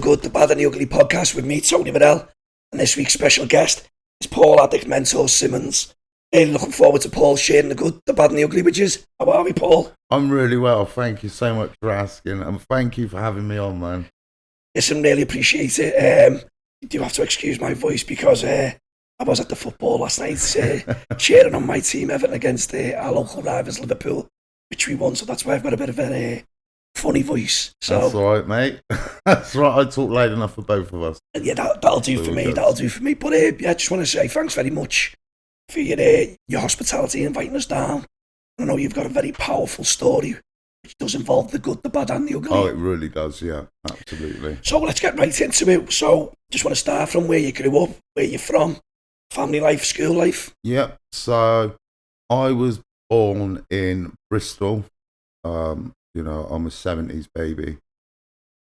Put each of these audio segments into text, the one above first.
Good, the Bad and the Ugly podcast with me, Tony Varell, and this week's special guest is Paul Addict Mentor Simmons. Really looking forward to Paul sharing the good, the bad and the ugly with you. How are we, Paul? I'm really well, thank you so much for asking, and thank you for having me on, man. Listen, really appreciate it. You do have to excuse my voice because I was at the football last night cheering on my team, Everton, against our local rivals, Liverpool, which we won, so that's why I've got a bit of a funny voice. So, that's all right, mate. That's right, I talk loud enough for both of us. Yeah, that'll do for me, that'll do for me. But I just want to say thanks very much for your hospitality, inviting us down. I know you've got a very powerful story, which does involve the good, the bad and the ugly. Oh, it really does, yeah, absolutely. So let's get right into it. So just want to start from where you grew up, where you're from, family life, school life. Yep, so I was born in Bristol. I'm a 70s baby.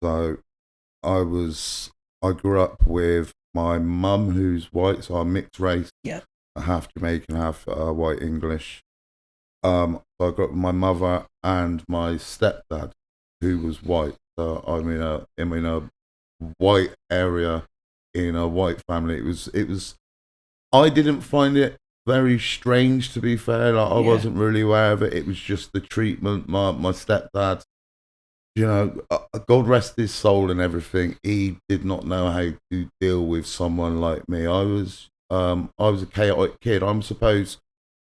So I grew up with my mum, who's white, so I'm mixed race. Yeah. Half Jamaican, half white English. So I grew up with my mother and my stepdad, who was white. So I'm in a white area, in a white family. It was. I didn't find it very strange, to be fair. Like, I wasn't really aware of it. It was just the treatment. My stepdad, God rest his soul and everything. He did not know how to deal with someone like me. I was a chaotic kid. I'm supposed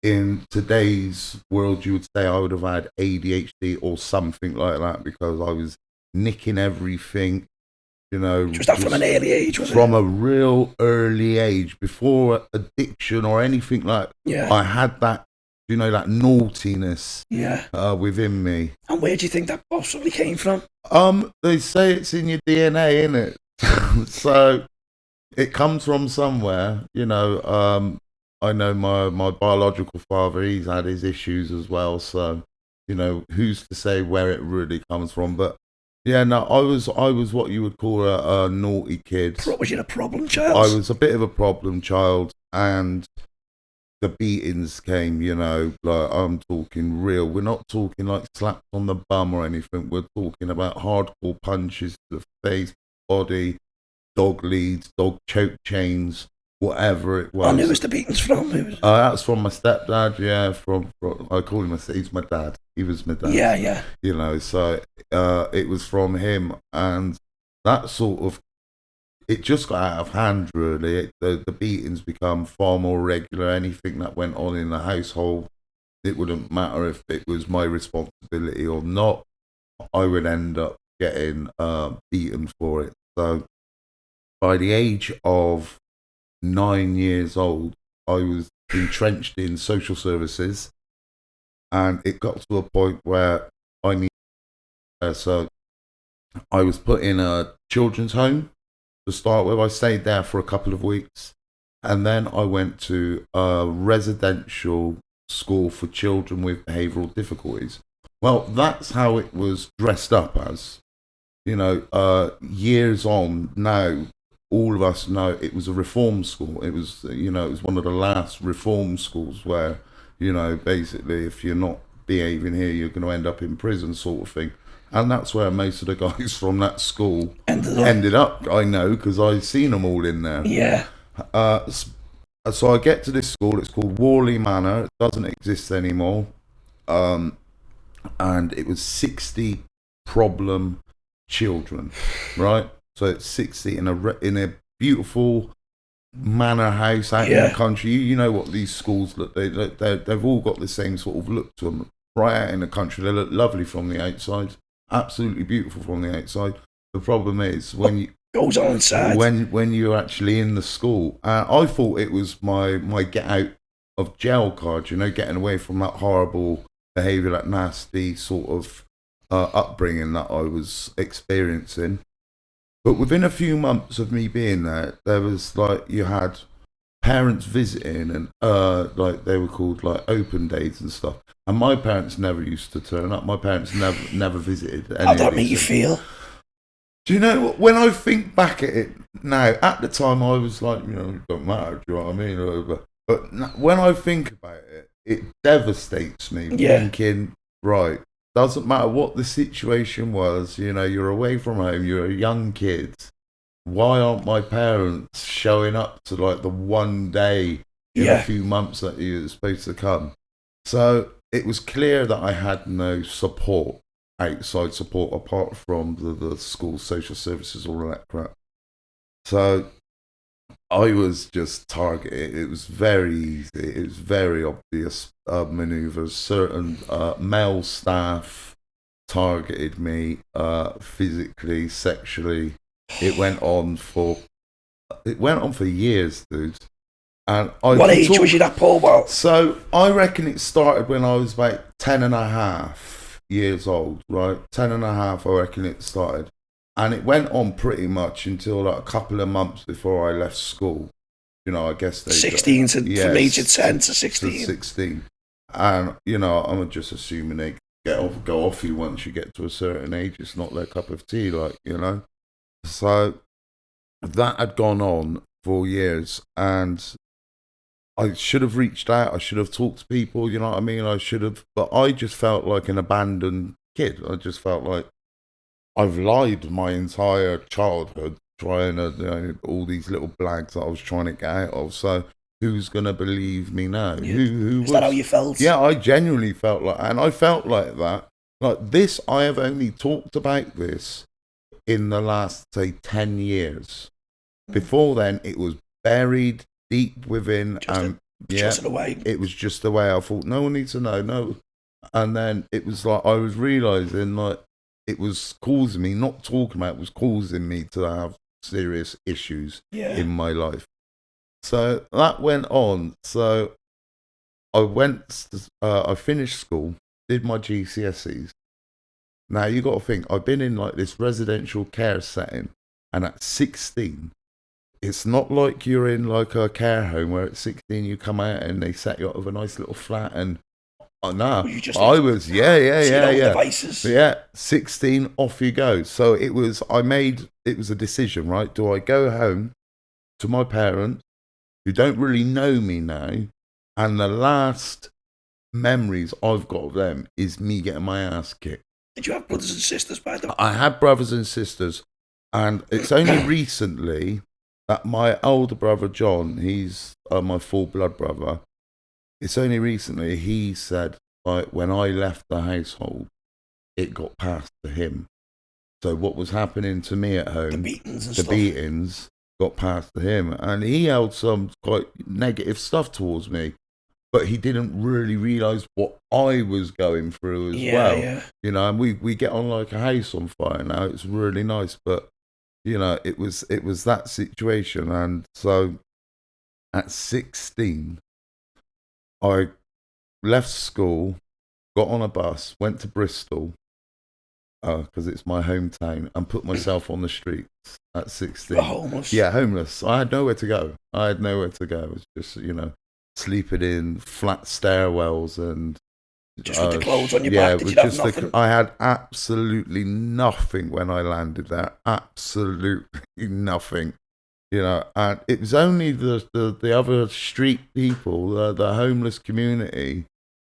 in today's world you would say I would have had ADHD or something like that, because I was nicking everything, Was that from an early age, was it? From a real early age, before addiction or anything like that. I had that, that naughtiness within me. And where do you think that possibly came from? They say it's in your DNA, innit? So it comes from somewhere, I know my biological father, he's had his issues as well, so, who's to say where it really comes from? But, I was what you would call a naughty kid. Was you a problem child? I was a bit of a problem child, and the beatings came, like, I'm talking real. We're not talking like slaps on the bum or anything. We're talking about hardcore punches to the face, body, dog leads, dog choke chains, whatever it was. And who was the beatings from? That's from my stepdad, from I call him, he's my dad. He was my dad. Yeah. So it was from him, and that sort of, it just got out of hand, really. The beatings become far more regular. Anything that went on in the household, it wouldn't matter if it was my responsibility or not, I would end up getting beaten for it. So by the age of 9 years old, I was entrenched in social services, and it got to a point where I needed. So I was put in a children's home to start with. I stayed there for a couple of weeks, and then I went to a residential school for children with behavioural difficulties. Well, that's how it was dressed up as. Years on now, all of us know it was a reform school. It was, it was one of the last reform schools where, basically if you're not behaving here, you're going to end up in prison, sort of thing. And that's where most of the guys from that school ended up. I know, because I've seen them all in there. Yeah. So I get to this school. It's called Worley Manor. It doesn't exist anymore. And it was 60 problem children, right? So it's 60 in a beautiful manor house out in the country. You know what these schools look. They've all got the same sort of look to them. Right out in the country, they look lovely from the outside, absolutely beautiful from the outside. The problem is when you're actually in the school. I thought it was my get out of jail card. Getting away from that horrible behaviour, that nasty sort of upbringing that I was experiencing. But within a few months of me being there, there was you had parents visiting, and they were called open days and stuff. And my parents never used to turn up. My parents never visited. How did that make you feel? Do you know what? When I think back at it now, at the time I was like, it don't matter. Do you know what I mean? But when I think about it, it devastates me. Thinking, right. Doesn't matter what the situation was, you're away from home, you're a young kid, why aren't my parents showing up to like the one day in a few months that you were supposed to come? So it was clear that I had no support, outside support, apart from the school social services, all of that crap. So I was just targeted. It was very easy. It was very obvious maneuvers. Certain male staff targeted me physically, sexually. It went on for years, dude. And what age was you at, Paul? Well, so I reckon it started when I was about 10 and a half years old, right? 10 and a half, I reckon it started. And it went on pretty much until like a couple of months before I left school. You know, I guess they 16 from age of 10 to 16. To 16. And, you know, I'm just assuming they go off you once you get to a certain age. It's not their cup of tea, like, you know. So that had gone on for years, and I should have reached out. I should have talked to people, you know what I mean? I should have, but I just felt like an abandoned kid. I just felt like I've lied my entire childhood trying to, you know, all these little blags that I was trying to get out of. So who's going to believe me now? Yeah. Who Is that how you felt? Yeah, I genuinely felt like, and I felt like that. Like this, I have only talked about this in the last, say, 10 years. Before then, it was buried deep within, just away. It was just the way I thought. No one needs to know. No, and then it was like I was realizing like it was causing me, not talking about it, was causing me to have serious issues in my life. So that went on. So I finished school, did my GCSEs. Now you got to think, I've been in like this residential care setting, and at 16. It's not like you're in like a care home where at 16 you come out and they set you up with a nice little flat and I was devices. Yeah, 16 off you go. So it was a decision, right? Do I go home to my parents who don't really know me now, and the last memories I've got of them is me getting my ass kicked. Did you have brothers and sisters by the way? I had brothers and sisters, and it's only recently that my older brother John, he's my full blood brother, it's only recently he said, like, when I left the household, it got passed to him. So what was happening to me at home, the beatings got passed to him, and he held some quite negative stuff towards me, but he didn't really realise what I was going through as well. Yeah. You know, and we get on like a house on fire now. It's really nice, but you know, it was that situation. And so at 16, I left school, got on a bus, went to Bristol, because it's my hometown, and put myself on the streets at 16. You're homeless? Yeah, homeless. I had nowhere to go. It was just, you know, sleeping in flat stairwells and just with the clothes on your back. Did you have nothing? I had absolutely nothing when I landed there. Absolutely nothing. You know, and it was only the other street people, the homeless community,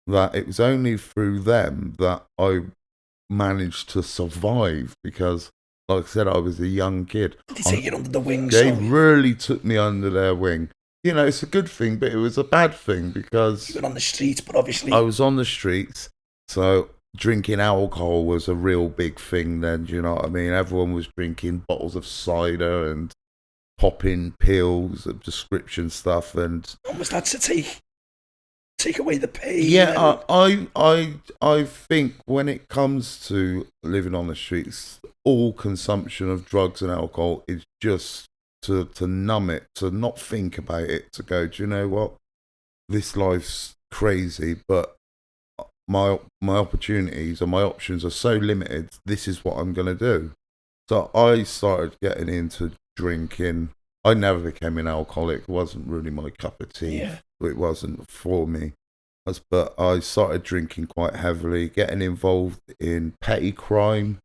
that it was only through them that I managed to survive, because, like I said, I was a young kid. Did they take you under the wing? They really took me under their wing. You know, it's a good thing, but it was a bad thing because you were on the streets, but obviously I was on the streets, so drinking alcohol was a real big thing then, do you know what I mean? Everyone was drinking bottles of cider and popping pills of prescription stuff, and almost had to take away the pain. Yeah, I think when it comes to living on the streets, all consumption of drugs and alcohol is just to numb it, to not think about it, to go, do you know what? This life's crazy, but my opportunities and my options are so limited. This is what I'm going to do. So I started getting into drinking. I never became an alcoholic. It wasn't really my cup of tea. Yeah. It wasn't for me. But I started drinking quite heavily, getting involved in petty crime,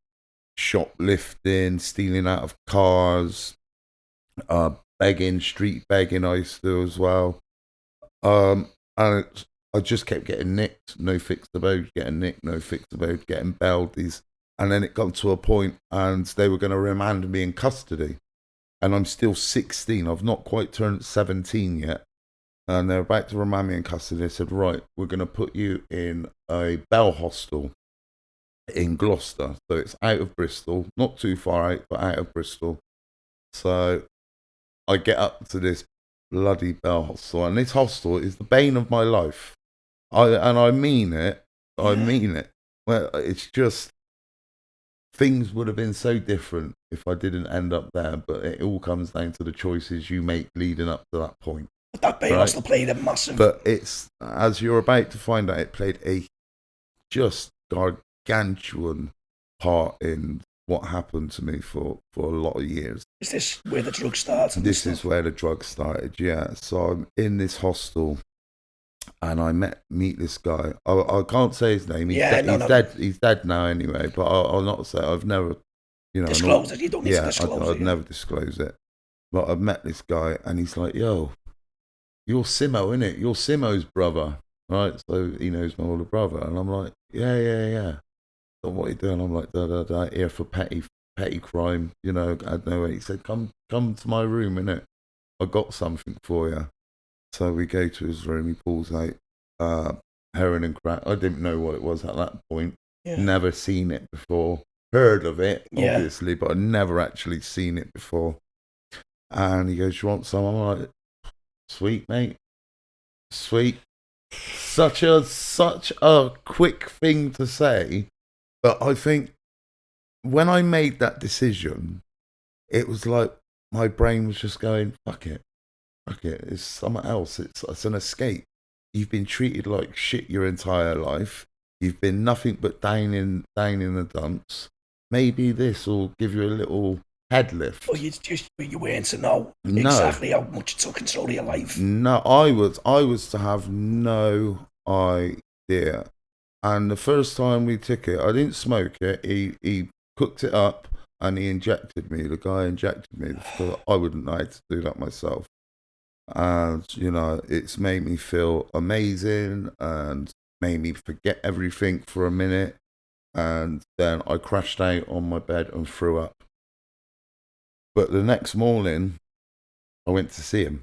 shoplifting, stealing out of cars, begging, street begging I used to do as well. And I just kept getting nicked, no fixed abode, getting nicked, no fixed abode, getting bailed. And then it got to a point and they were going to remand me in custody. and I'm still 16. I've not quite turned 17 yet. And they're about to remand me in custody. They said, right, we're going to put you in a bell hostel in Gloucester. So it's out of Bristol, not too far out, but out of Bristol. So I get up to this bloody bell hostel, and this hostel is the bane of my life. I mean it. I mean it. Well, it's just, things would have been so different if I didn't end up there, but it all comes down to the choices you make leading up to that point. But that Bay Hostel played a massive... But it's, as you're about to find out, it played a just gargantuan part in what happened to me for a lot of years. Is this where the drug started? This is where the drug started, yeah. So I'm in this hostel, and I meet this guy. I can't say his name. He's dead. He's dead now anyway. But I'll not say. I've never, disclose it. You don't need to disclose it. I'd never disclose it. But I've met this guy, and he's like, "Yo, you're Simo, innit? You're Simo's brother, right?" So he knows my older brother, and I'm like, "Yeah." So what are you doing? I'm like, here for petty crime, I don't know. He said, "Come to my room, innit? I got something for you." So we go to his room. He pulls out heroin and crack. I didn't know what it was at that point. Yeah. Never seen it before. Heard of it, obviously, but I'd never actually seen it before. And he goes, "You want some?" I'm like, "Sweet, mate. Sweet." Such a quick thing to say, but I think when I made that decision, it was like my brain was just going, "Fuck it. It's something else. It's an escape. You've been treated like shit your entire life. You've been nothing but down in the dumps. Maybe this will give you a little head lift." Well, you weren't to know exactly how much it took control of your life. No, I was to have no idea. And the first time we took it, I didn't smoke it. He cooked it up and he injected me. The guy injected me because I wouldn't know how to do that myself. And, it's made me feel amazing and made me forget everything for a minute. And then I crashed out on my bed and threw up. But the next morning, I went to see him.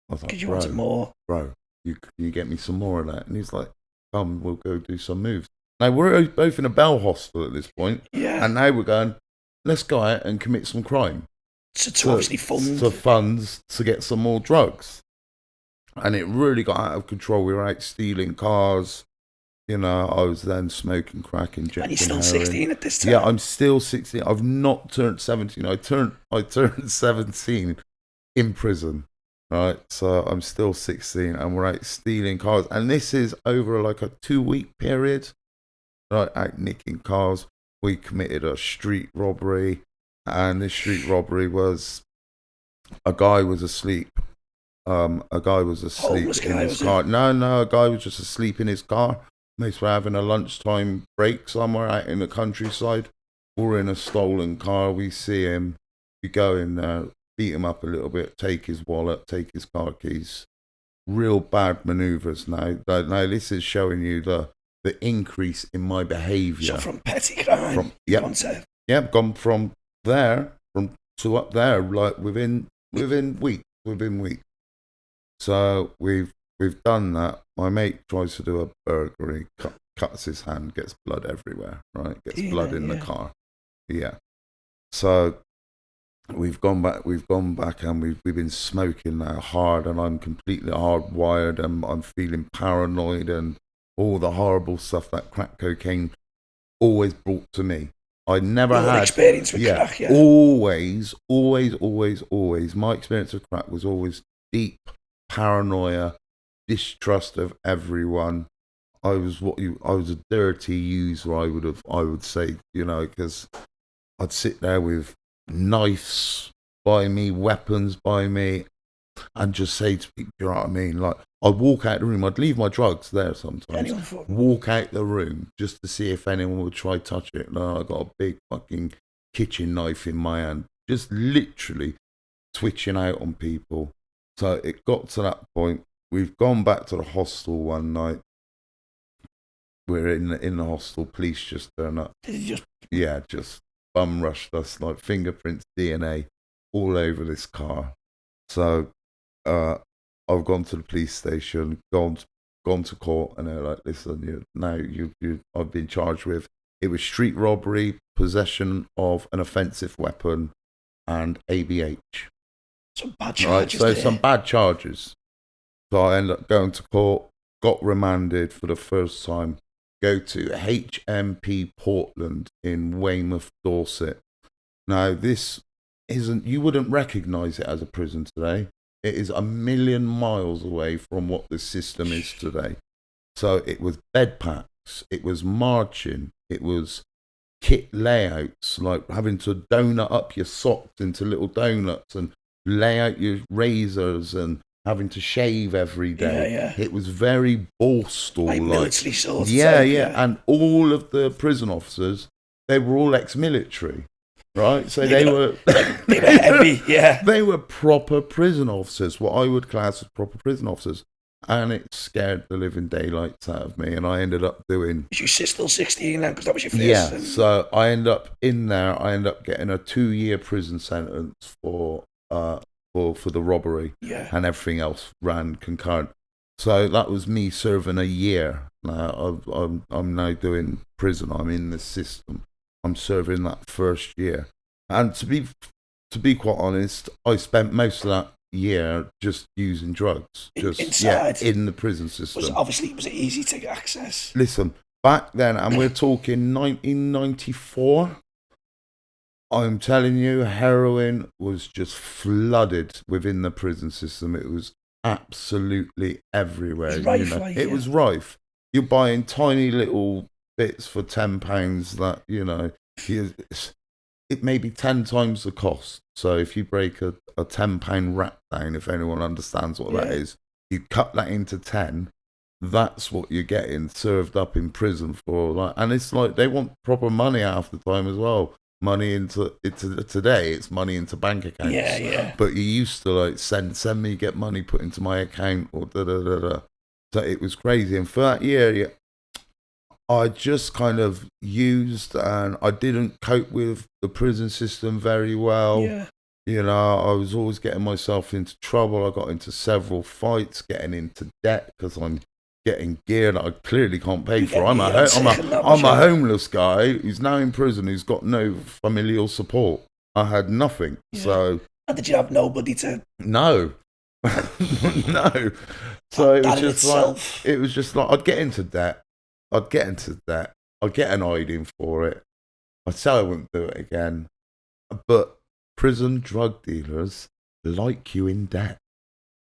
I was like, "You wanted more? Bro, you get me some more of that?" And he's like, "Come, we'll go do some moves." Now, we're both in a bell hostel at this point. Yeah. And now we're going, let's go out and commit some crime. To obviously fund. To funds to get some more drugs. And it really got out of control. We were out stealing cars. I was then smoking crack, injecting And you're still heroin. 16 at this time? Yeah, I'm still 16. I've not turned 17. I turned 17 in prison, right? So I'm still 16, and we're out stealing cars. And this is over like a 2-week period, right? Out nicking cars. We committed a street robbery, and this street robbery was a guy was asleep. In his car. No, a guy was just asleep in his car. Maybe we're having a lunchtime break somewhere out in the countryside. We're in a stolen car. We see him. We go in there, beat him up a little bit, take his wallet, take his car keys. Real bad manoeuvres now. Now this is showing you the increase in my behaviour. So from petty crime, gone from there to up there, like within weeks. So we've done that. My mate tries to do a burglary, cuts his hand, gets blood everywhere, right? Gets blood in the car. Yeah. So we've gone back and we've been smoking now hard, and I'm completely hardwired, and I'm feeling paranoid and all the horrible stuff that crack cocaine always brought to me. I never had experience with crack, Always. My experience with crack was always deep paranoia, distrust of everyone. I was a dirty user, I would say, because I'd sit there with knives by me, weapons by me, and just say to people, you know what I mean? Like, I'd walk out the room, I'd leave my drugs there sometimes, walk out the room just to see if anyone would try to touch it. No, I got a big fucking kitchen knife in my hand, just literally twitching out on people. So it got to that point. We've gone back to the hostel one night. We're in the hostel. Police just turn up. Did you just... Yeah, just bum rushed us, like fingerprints, DNA. all over this car. So I've gone to the police station, gone to court, and they're like, listen, I've been charged with, it was street robbery, possession of an offensive weapon, and ABH. Some bad charges. Right, so some bad charges. So I ended up going to court, got remanded for the first time, go to HMP Portland in Weymouth, Dorset. Now, this isn't, you wouldn't recognise it as a prison today. It is a million miles away from what the system is today. So it was bed packs, it was marching, it was kit layouts, like having to donut up your socks into little donuts and lay out your razors and having to shave every day. Yeah. It was very Borstal like military sort of yeah, thing, yeah. And all of the prison officers, they were all ex-military, right? So they were heavy, yeah. They were proper prison officers, what I would class as proper prison officers. And it scared the living daylights out of me, and I ended up doing... Was you still 16 then? Because that was your first... Yeah, so I ended up in there, I ended up getting a 2-year prison sentence for the robbery, and everything else ran concurrent. So that was me serving a year. Now I'm now doing prison. I'm in the system. I'm serving that first year, and to be quite honest, I spent most of that year just using drugs, inside in the prison system. Was it easy to access? Listen, back then, and we're talking 1994. I'm telling you, heroin was just flooded within the prison system. It was absolutely everywhere. It was rife, it was rife. You're buying tiny little bits for £10 that, it may be 10 times the cost. So if you break a £10 wrap down, if anyone understands what that is, you cut that into 10. That's what you're getting served up in prison for. And it's like they want proper money half the time as well. Money into today, it's money into bank accounts. Yeah. But you used to send me, get money put into my account or da. So it was crazy. And for that year, I just kind of used, and I didn't cope with the prison system very well. Yeah. I was always getting myself into trouble. I got into several fights, getting into debt because I'm getting gear that I clearly can't pay for. I'm a homeless guy who's now in prison who's got no familial support. I had nothing. Yeah. So. And did you have nobody to? No. No. So it was just like I'd get into debt. I'd get an hiding for it. I'd say I wouldn't do it again. But prison drug dealers like you in debt.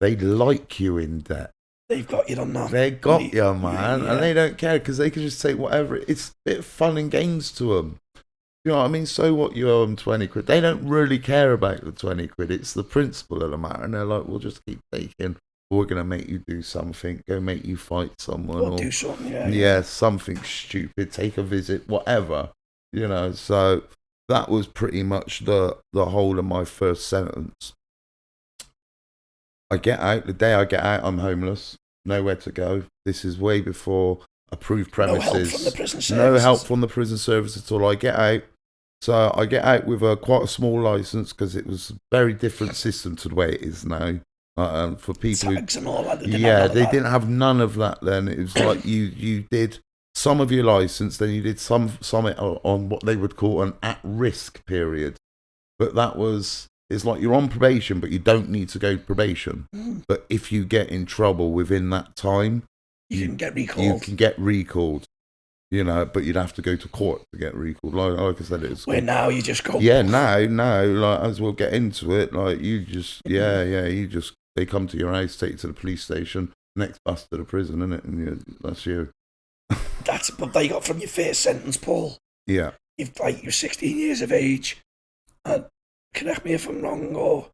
They like you in debt. They've got you on that. They got you, man. Yeah. And they don't care because they can just take whatever. It's a bit of fun and games to them. You know what I mean? So what, you owe them 20 quid. They don't really care about the 20 quid. It's the principle of the matter. And they're like, we'll just keep taking. We're going to make you do something. Go make you fight someone. Or do something, Yeah, something stupid. Take a visit, whatever. So that was pretty much the whole of my first sentence. I get out. The day I get out, I'm homeless. Nowhere to go. This is way before approved premises. No help from the prison service. No help from the prison service at all. I get out. So I get out with quite a small license because it was a very different system to the way it is now. For people Tags and all that. They didn't have none of that then. It was like you did some of your license, then you did some on what they would call an at-risk period. But it's like you're on probation, but you don't need to go to probation. But if you get in trouble within that time, you can get recalled. You can get recalled, but you'd have to go to court to get recalled. Like I said, it's where now you just go. Yeah, now, like as we'll get into it, like you just, they come to your house, take you to the police station, next bus to the prison, isn't it? And that's you. That's what they got from your first sentence, Paul. Yeah. You're 16 years of age. Correct me if I'm wrong, or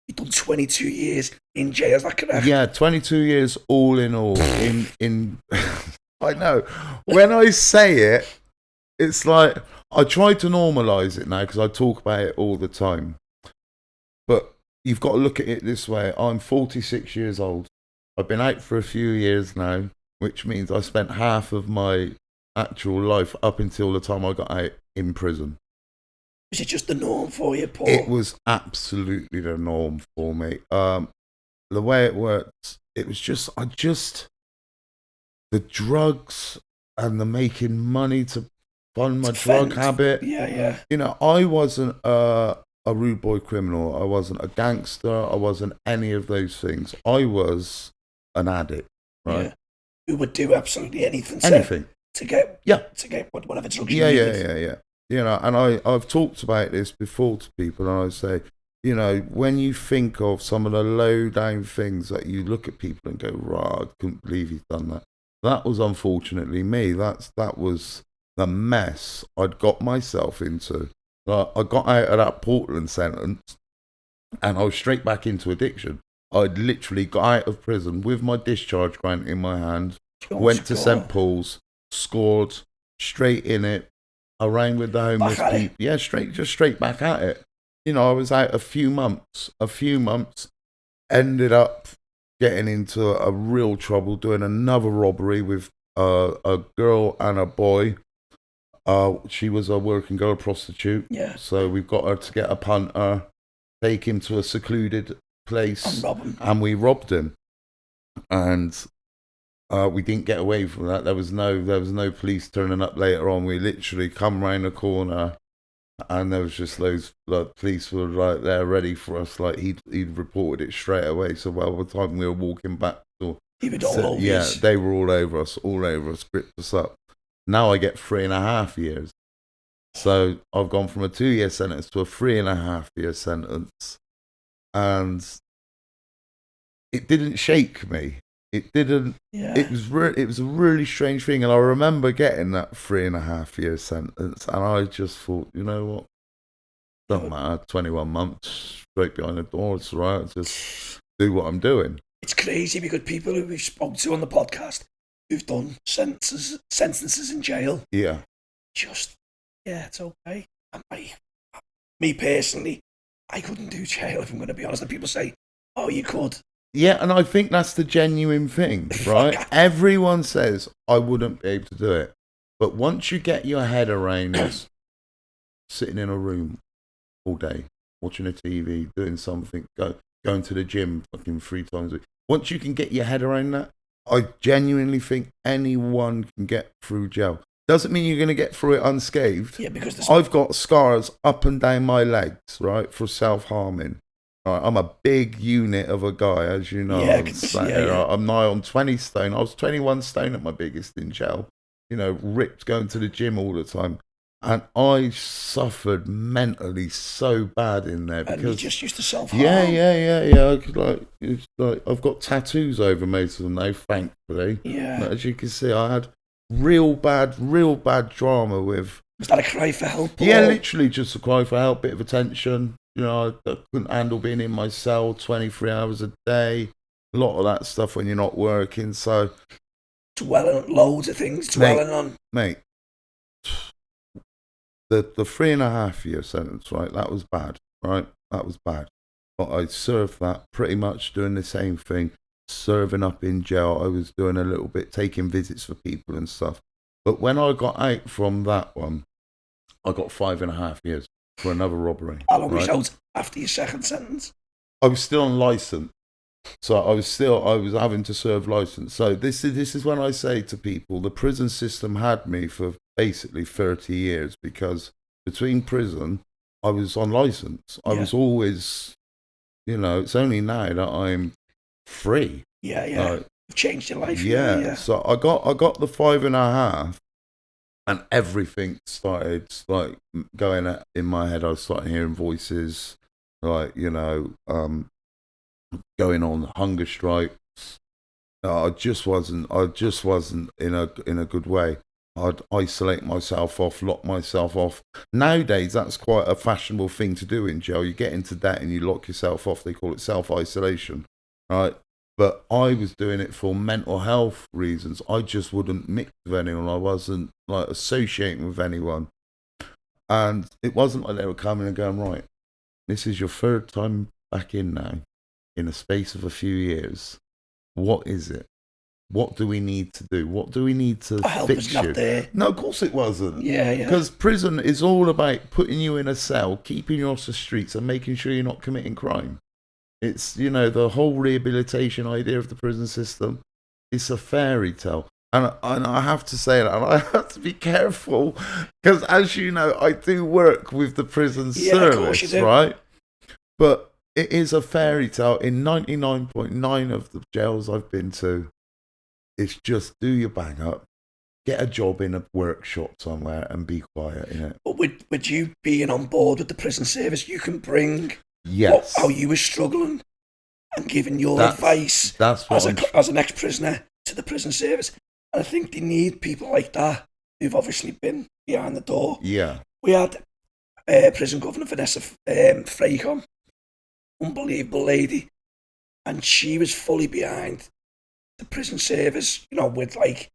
you've done 22 years in jail, is that correct? Yeah, 22 years all in all. in I know. When I say it, it's like, I try to normalise it now because I talk about it all the time. But you've got to look at it this way. I'm 46 years old. I've been out for a few years now, which means I spent half of my actual life up until the time I got out in prison. Was it just the norm for you, Paul? It was absolutely the norm for me. The way it worked, it was just the drugs and the making money to fund my drug habit. Yeah. You know, I wasn't a rude boy criminal. I wasn't a gangster. I wasn't any of those things. I was an addict, right? Yeah. Who would do absolutely anything to get whatever drugs you needed. Yeah. You know, and I've talked about this before to people, and I say, you know, when you think of some of the low down things that you look at people and go, right, I couldn't believe he's done that. That was unfortunately me. That was the mess I'd got myself into. I got out of that Portland sentence and I was straight back into addiction. I'd literally got out of prison with my discharge grant in my hand, went to St. Paul's, scored, straight in it, around with the homeless people. Yeah, straight back at it. You know, I was out a few months, ended up getting into a real trouble, doing another robbery with a girl and a boy. She was a working girl prostitute. Yeah. So we've got her to get a punter, take him to a secluded place, and rob him. And we robbed him. And we didn't get away from that. There was no police turning up later on. We literally come round the corner, and there was just loads. Like, police were right there, ready for us. Like he'd reported it straight away. So by the time we were walking back, he was all over us. They were all over us, gripped us up. Now I get 3.5 years. So I've gone from a 2-year sentence to a 3.5-year sentence, and it didn't shake me. It didn't. Yeah. It was a really strange thing, and I remember getting that 3.5-year sentence, and I just thought, you know what? Doesn't matter. 21 months straight behind the door. It's all right. I'll just do what I'm doing. It's crazy because people who we've spoken to on the podcast who've done sentences in jail. Yeah. It's okay. Me personally, I couldn't do jail if I'm going to be honest. And people say, oh, you could. Yeah, and I think that's the genuine thing, right? Everyone says, I wouldn't be able to do it. But once you get your head around sitting in a room all day, watching a TV, doing something, going to the gym fucking 3 times a week. Once you can get your head around that, I genuinely think anyone can get through jail. Doesn't mean you're going to get through it unscathed. Yeah, because I've got scars up and down my legs, right, for self-harming. Right, I'm a big unit of a guy, as you know. Yeah, I'm nigh on 20 stone. I was 21 stone at my biggest in jail. You know, ripped, going to the gym all the time. And I suffered mentally so bad in there. Because, and you just used to self-harm. Yeah. Like, I've got tattoos over most of them now, thankfully. Yeah. But as you can see, I had real bad drama with... Was that a cry for help? Yeah, literally just a cry for help, bit of attention. You know, I couldn't handle being in my cell 23 hours a day. A lot of that stuff when you're not working. So, dwelling on loads of things. Mate, the 3.5-year sentence, right? That was bad, right? That was bad. But I served that pretty much doing the same thing. Serving up in jail. I was doing a little bit, taking visits for people and stuff. But when I got out from that one, I got 5.5 years. For another robbery. How long was out after your second sentence? I was still on license, so I was having to serve license. So this is when I say to people, the prison system had me for basically 30 years because between prison, I was on license. I was always, you know, it's only now that I'm free. Yeah. You've changed your life. Yeah. So I got the 5.5. And everything started like going in my head. I was starting hearing voices, like, you know, going on hunger strikes. I just wasn't in a good way. I'd isolate myself off, lock myself off. Nowadays, that's quite a fashionable thing to do in jail. You get into debt and you lock yourself off. They call it self-isolation, right? But I was doing it for mental health reasons. I just wouldn't mix with anyone. I wasn't like associating with anyone. And it wasn't like they were coming and going, right, this is your 3rd time back in now, in a space of a few years. What is it? What do we need to do? What do we need to Help fix is not you? there. No, of course it wasn't. Yeah. Because prison is all about putting you in a cell, keeping you off the streets, and making sure you're not committing crime. It's, the whole rehabilitation idea of the prison system. It's a fairy tale. And I have to say that, and I have to be careful, because as you know, I do work with the prison service, of course you do. right? But it is a fairy tale. In 99.9 of the jails I've been to, it's just do your bang up, get a job in a workshop somewhere, and be quiet in it. But with you being on board with the prison service, you can bring how you were struggling and giving your advice as an ex-prisoner to the prison service. And I think they need people like that who've obviously been behind the door. Yeah. We had prison governor Vanessa Fracom, unbelievable lady, and she was fully behind the prison service, with there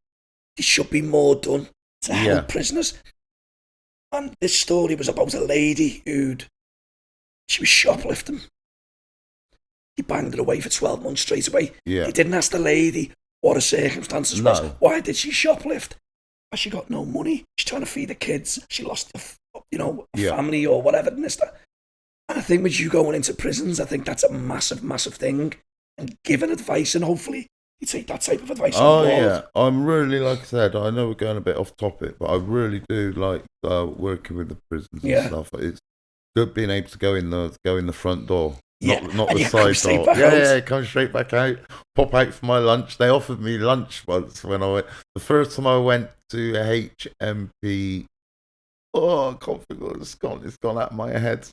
should be more done to help prisoners. And this story was about a lady she was shoplifting. He banged her away for 12 months straight away. Yeah. He didn't ask the lady what her circumstances was. Why did she shoplift? Well, she got no money. She's trying to feed the kids. She lost a family or whatever. And I think with you going into prisons, I think that's a massive, massive thing. And giving advice, and hopefully you take that type of advice on board. Yeah. I'm really, like I said, I know we're going a bit off topic, but I really do like working with the prisons and stuff. It's good being able to go in the front door. Not the side door. Come straight back out. Pop out for my lunch. They offered me lunch once when I went. The first time I went to HMP. Oh, I can't think what it's gone. It's gone out of my head.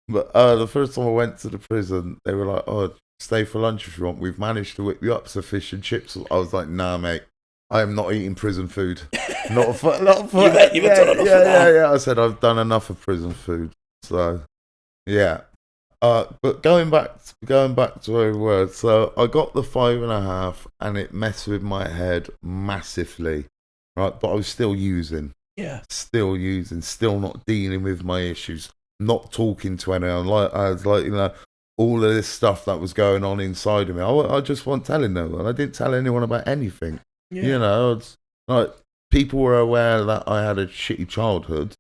But the first time I went to the prison, they were like, "Oh, stay for lunch if you want. We've managed to whip you up some fish and chips." I was like, "Nah, mate. I am not eating prison food. Not for You've done enough of that. Yeah. I said I've done enough of prison food. So, yeah. But going back to where we were, so I got the 5.5, and it messed with my head massively, right? But I was still using, still not dealing with my issues, not talking to anyone. I was all of this stuff that was going on inside of me. I just wasn't telling no one. I didn't tell anyone about anything. Yeah. It's like people were aware that I had a shitty childhood,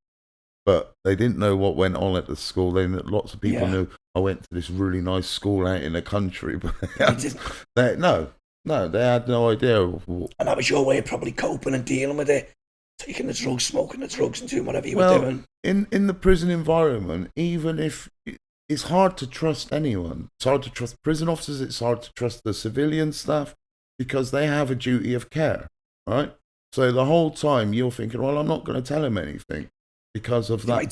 but they didn't know what went on at the school. Lots of people knew I went to this really nice school out in the country, but they had no idea. And that was your way of probably coping and dealing with it, taking the drugs, smoking the drugs, and doing whatever you were doing. In the prison environment, even if it's hard to trust anyone, it's hard to trust prison officers. It's hard to trust the civilian staff because they have a duty of care, right? So the whole time you're thinking, well, I'm not going to tell him anything. Because of that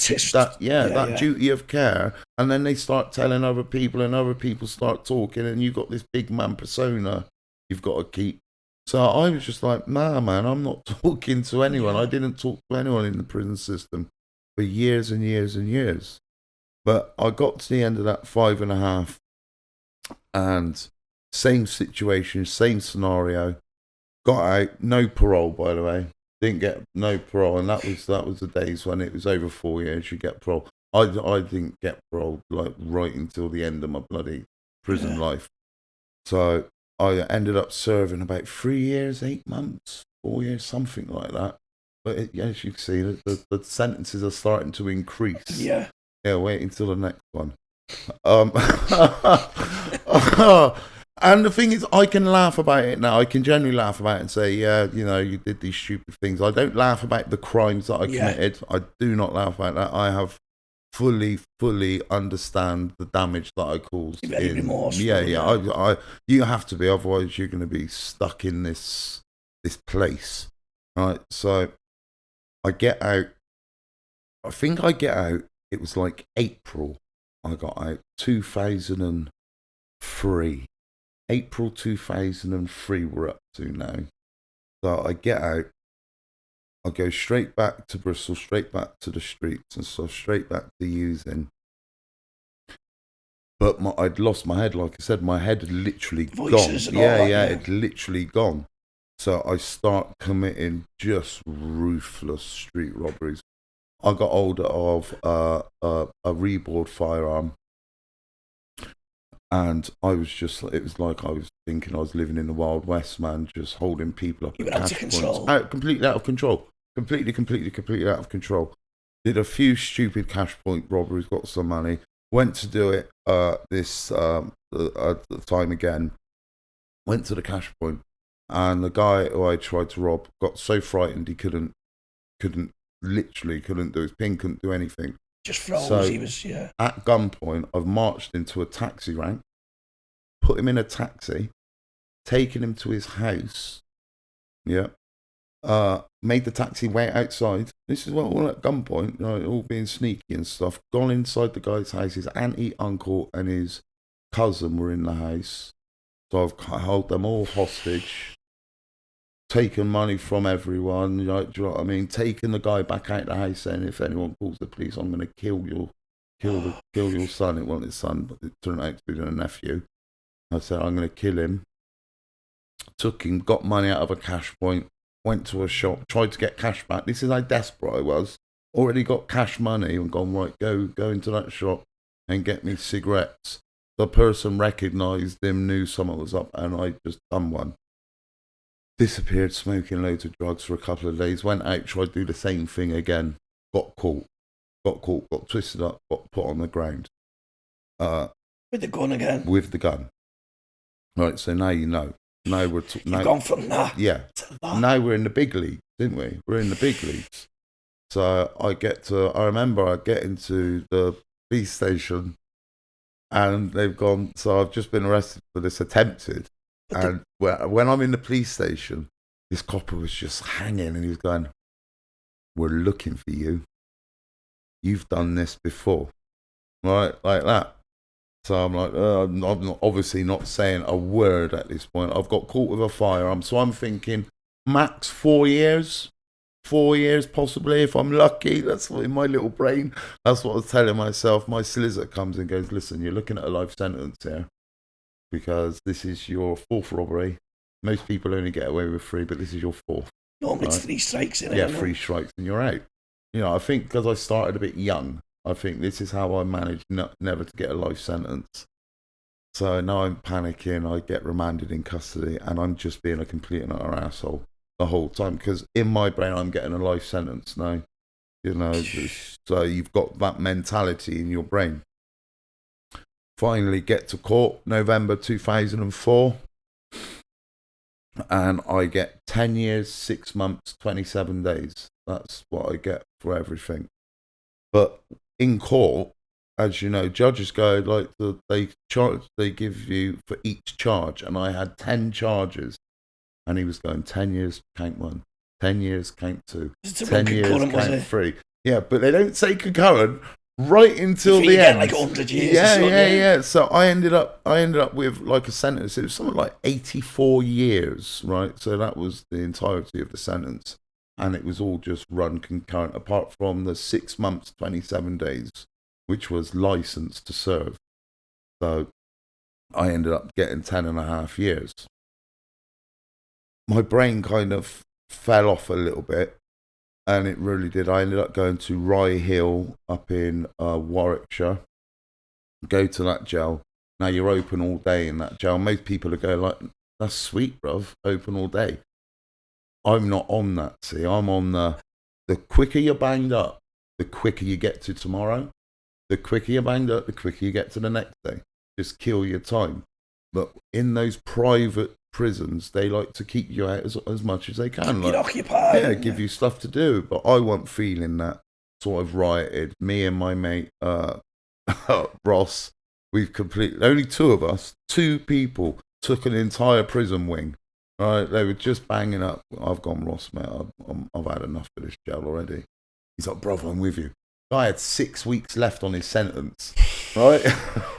duty of care, and then they start telling other people, and other people start talking, and you've got this big man persona you've got to keep. So I was just like, nah, man, I'm not talking to anyone. I didn't talk to anyone in the prison system for years and years and years. But I got to the end of that 5.5, and same situation, same scenario. Got out, no parole, by the way. Didn't get no parole, and that was the days when it was over 4 years you get parole. I didn't get parole right until the end of my bloody prison life. So I ended up serving about 3 years, 8 months, 4 years, something like that. But as you can see, the sentences are starting to increase. Yeah. Yeah. Wait until the next one. And the thing is, I can laugh about it now. I can generally laugh about it and say, you did these stupid things. I don't laugh about the crimes that I committed. I do not laugh about that. I have fully understand the damage that I caused. You're very remorseful. Yeah. You have to be, otherwise you're going to be stuck in this place, right? So I get out. I think I get out. It was like April. I got out 2003. April 2003 we're up to now. So I get out, I go straight back to Bristol, straight back to the streets, and so straight back to using. But I'd lost my head, like I said, my head had literally Voices gone. And it'd literally gone. So I start committing just ruthless street robberies. I got hold of a reboard firearm. And I was just, it was like I was thinking I was living in the Wild West, man, just holding people up. You were out of control. Completely out of control. Completely out of control. Did a few stupid cash point robberies, got some money. Went to do it at the time again. Went to the cash point, and the guy who I tried to rob got so frightened he couldn't do his pin, couldn't do anything. Just froze. So, He was, yeah. At gunpoint, I've marched into a taxi rank, put him in a taxi, taken him to his house. Yeah. Made the taxi wait outside. This is all at gunpoint, all being sneaky and stuff. Gone inside the guy's house. His auntie, uncle, and his cousin were in the house. So I've held them all hostage. Taken money from everyone. Do you know what I mean? Taking the guy back out the house, saying if anyone calls the police, I'm going to kill your son. It wasn't his son, but it turned out to be a nephew. I said I'm going to kill him. Took him, got money out of a cash point. Went to a shop, tried to get cash back. This is how desperate I was. Already got cash money and gone, right, go into that shop and get me cigarettes. The person recognised him, knew someone was up, and I just done one. Disappeared, smoking loads of drugs for a couple of days. Went out, tried to do the same thing again. Got caught, got twisted up, got put on the ground. With the gun again? With the gun. Right, so now you know. Now we're You've gone from that. Yeah. Now we're in the big league, didn't we? We're in the big leagues. So I remember I get into the police station and they've gone, so I've just been arrested for this attempted. And when I'm in the police station, this copper was just hanging and he was going, we're looking for you. You've done this before. Right? Like that. So I'm like, I'm obviously not saying a word at this point. I've got caught with a firearm. So I'm thinking max 4 years. 4 years possibly if I'm lucky. That's what in my little brain. That's what I was telling myself. My solicitor comes and goes, listen, you're looking at a life sentence here. Because this is your fourth robbery. Most people only get away with 3, but this is your 4th. Normally it's 3 strikes in it. Yeah, 3 strikes and you're out. I think because I started a bit young, I think this is how I managed never to get a life sentence. So now I'm panicking, I get remanded in custody, and I'm just being a complete and utter asshole the whole time. Because in my brain, I'm getting a life sentence now. So you've got that mentality in your brain. Finally get to court, November 2004. And I get 10 years, 6 months, 27 days. That's what I get for everything. But in court, as you know, judges go like they give you for each charge, and I had 10 charges, and he was going 10 years count 1, 10 years count 2, 10 years count 3. Yeah, but they don't say concurrent right until the end. Like 100 years. Yeah. So I ended up with like a sentence. It was something like 84 years, right? So that was the entirety of the sentence. And it was all just run concurrent, apart from the 6 months, 27 days, which was licensed to serve. So I ended up getting 10.5 years. My brain kind of fell off a little bit, and it really did. I ended up going to Rye Hill up in Warwickshire. Go to that jail. Now you're open all day in that jail. Most people are going like, that's sweet, bruv, open all day. I'm not on that, see. I'm on the quicker you're banged up, the quicker you get to tomorrow. The quicker you're banged up, the quicker you get to the next day. Just kill your time. But in those private prisons, they like to keep you out as much as they can. Keep you occupied. Yeah, give you stuff to do. But I wasn't feeling that. So I've rioted. Me and my mate, Ross, only 2 of us, 2 people, took an entire prison wing. Right, they were just banging up. I've gone, Ross, mate. I've had enough of this jail already. He's like, brother, I'm with you. Guy had 6 weeks left on his sentence. Right?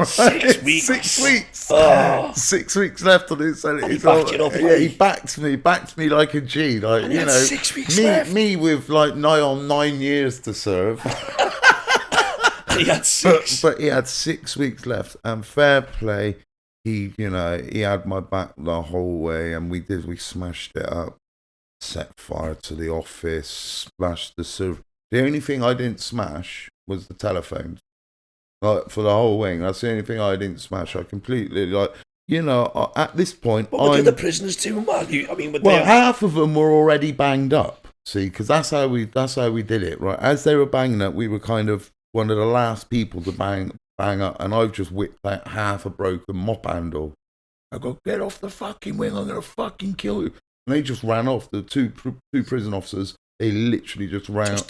6 weeks. 6 weeks. Oh. 6 weeks left on his sentence. And he backed it up. Yeah, he backed me like a G. Like, and you know, 6 weeks left. Me with like nigh on 9 years to serve. He had 6. But he had 6 weeks left, and fair play. He had my back the whole way, and we smashed it up, set fire to the office, smashed the server. The only thing I didn't smash was the telephones. like for the whole wing. That's the only thing I didn't smash. I completely at this point, What were the other prisoners doing? Well, half of them were already banged up. See, because that's how we did it, right? As they were banging up, we were kind of one of the last people to bang up, and I've just whipped out half a broken mop handle. I go, get off the fucking wing! I'm gonna fucking kill you! And they just ran off. The two prison officers, they literally just ran. Just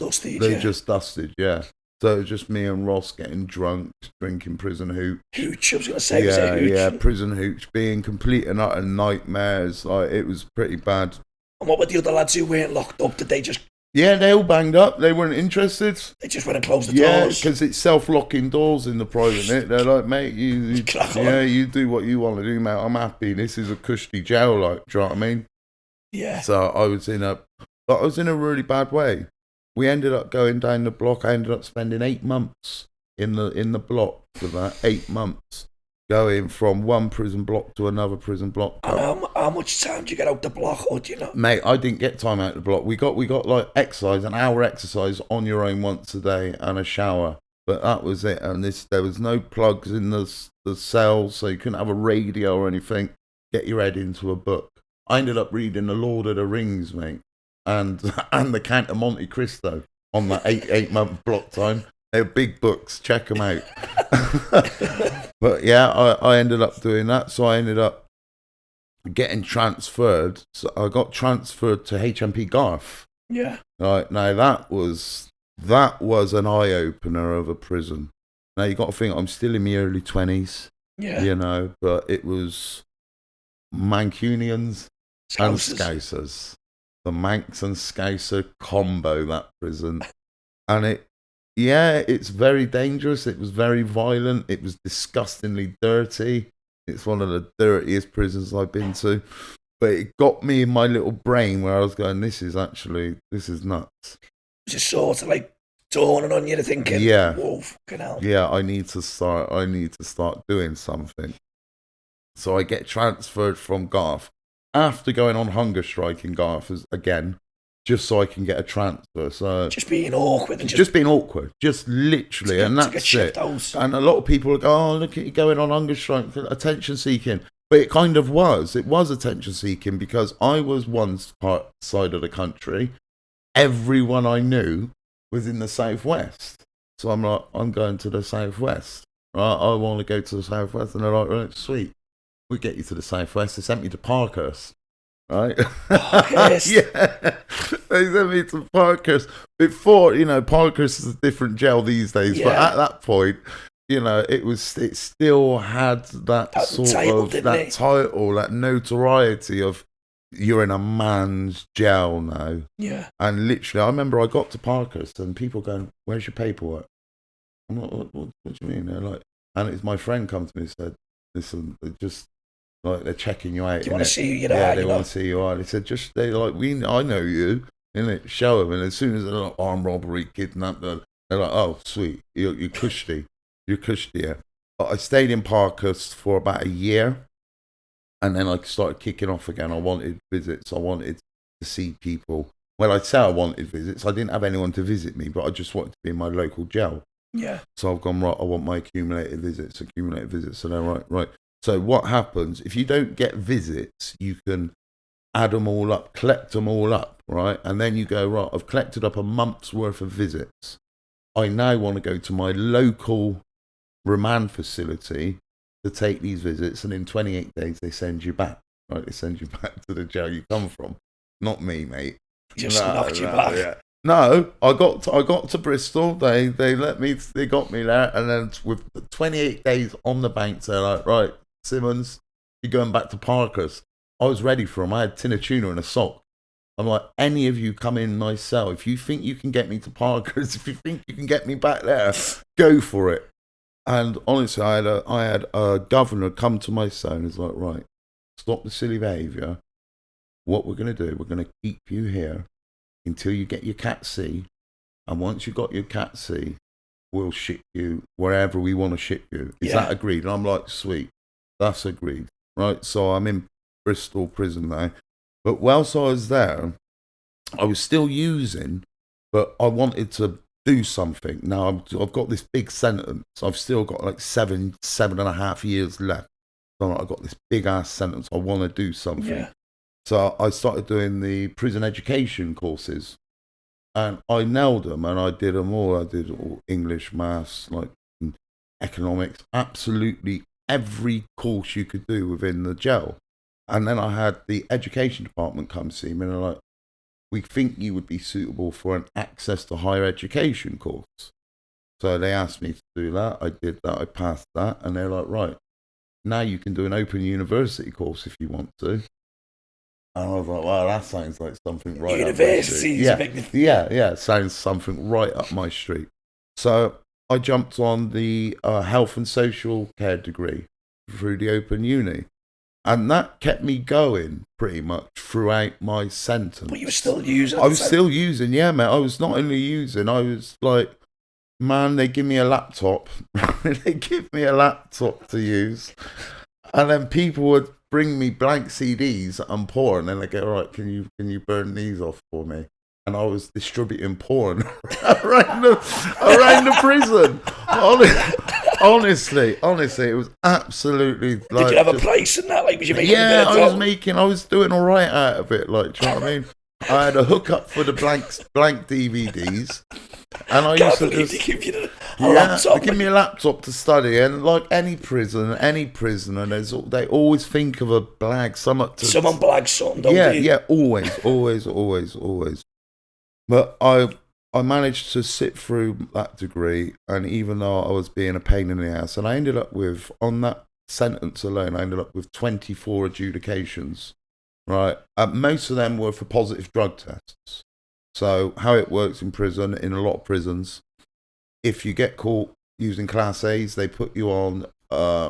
dusted, yeah. So it was just me and Ross getting drunk, drinking prison hooch. Hooch, I was going to say, hooch? Yeah, prison hooch, being complete and utter nightmares. Like, it was pretty bad. And what were the other lads who weren't locked up? Did they just... Yeah, they all banged up. They weren't interested. They just went and closed the doors? Yeah, because it's self-locking doors in the private. They're like, mate, you do what you want to do, mate. I'm happy. This is a cushy jail, like, do you know what I mean? Yeah. So I was in a really bad way. We ended up going down the block. I ended up spending 8 months in the block for that. 8 months going from one prison block to another prison block. And how much time do you get out the block, or do you know? Mate, I didn't get time out the block. We got like exercise, an hour exercise on your own once a day, and a shower. But that was it. And there was no plugs in the cells, so you couldn't have a radio or anything. Get your head into a book. I ended up reading The Lord of the Rings, mate. And the Count of Monte Cristo on that 8 month block time. They're big books. Check them out. But yeah, I ended up doing that. So I ended up getting transferred. So I got transferred to HMP Garth. Yeah. Right now that was an eye opener of a prison. Now you got to think I'm still in my early 20s. Yeah. But it was Mancunians and Scousers. The Manx and Scouser combo, that prison. And it's very dangerous. It was very violent. It was disgustingly dirty. It's one of the dirtiest prisons I've been to. But it got me in my little brain where I was going, this is nuts. It's just sort of like dawning on you to thinking, whoa, fucking hell. Yeah, I need to start doing something. So I get transferred from Garth. After going on hunger strike in Garth again, just so I can get a transfer. So just being awkward. Just being awkward. Just literally. And that's it. And a lot of people go, oh, look at you going on hunger strike, attention seeking. But it kind of was. It was attention seeking because I was one side of the country. Everyone I knew was in the southwest. So I'm like, I'm going to the southwest. Right? I want to go to the southwest. And they're like, right, sweet. We get you to the southwest. They sent me to Parkhurst, right? Parkhurst? Yeah, they sent me to Parkhurst. Before, Parkhurst is a different jail these days, but at that point, it still had that sort title, of that title, that notoriety of you're in a man's jail now. Yeah. And literally, I remember I got to Parkhurst and people going, "Where's your paperwork?" I'm like, "What do you mean?" They're like, and it's my friend come to me and said, "Listen, they're checking you out. Do you want to see who you are? Yeah, they want to see you are." They said, I know you, innit? Show them. And as soon as they're like, armed robbery, kidnapped, they're like, oh, sweet, you're cushy. You're cushy, yeah. But I stayed in Parkhurst for about a year. And then I started kicking off again. I wanted visits. I wanted to see people. When I say I wanted visits, I didn't have anyone to visit me, but I just wanted to be in my local jail. Yeah. So I've gone, right, I want my accumulated visits. So they're right. So what happens, if you don't get visits, you can add them all up, collect them all up, right? And then you go, right, I've collected up a month's worth of visits. I now want to go to my local remand facility to take these visits, and in 28 days they send you back, right? They send you back to the jail you come from. Not me, mate. Just knocked you back. Yeah. No, I got to Bristol. They got me there, and then with 28 days on the bank, they're like, right, Simmons, you're going back to Parker's. I was ready for them. I had tin of tuna and a sock. I'm like, any of you come in my cell. If you think you can get me to Parker's, if you think you can get me back there, go for it. And honestly, I had a governor come to my cell and he's like, right, stop the silly behaviour. What we're going to do, we're going to keep you here until you get your Cat C. And once you've got your Cat C, we'll ship you wherever we want to ship you. Is that agreed? And I'm like, sweet, that's agreed. Right, so I'm in Bristol prison now. But whilst I was there, I was still using, but I wanted to do something. Now I've got this big sentence. I've still got like 7.5 years left. So I've got this big ass sentence. I want to do something. Yeah. So I started doing the prison education courses, and I nailed them, and I did them all. I did all English, maths, like economics, absolutely every course you could do within the jail. And then I had the education department come see me, and they're like, we think you would be suitable for an access to higher education course. So they asked me to do that. I did that. I passed that. And they're like, right, now you can do an open university course if you want to. And I was like, wow, that sounds like something right University. up my street. Yeah, sounds something right up my street. So I jumped on the health and social care degree through the open uni. And that kept me going pretty much throughout my sentence. But you were still using? I was still using, yeah, mate. I was not only using, I was like, man, they give me a laptop. They give me a laptop to use. And then people would bring me blank CDs that I'm poor. And then they go, all right, can you burn these off for me? And I was distributing porn around the prison. Honestly, it was absolutely like. Did you have a place in that? Like, was you making? Yeah, I was doing all right out of it. Like, do you know what I mean? I had a hookup for the blank DVDs, and I used to just laptop. They give me a laptop to study. And like any prisoner, they always think of a blag, someone blags something. Don't they? Yeah, always. But I managed to sit through that degree, and even though I was being a pain in the ass, and I ended up with, on that sentence alone, 24 adjudications, right? Most of them were for positive drug tests. So how it works in prison, in a lot of prisons, if you get caught using Class A's, they put you on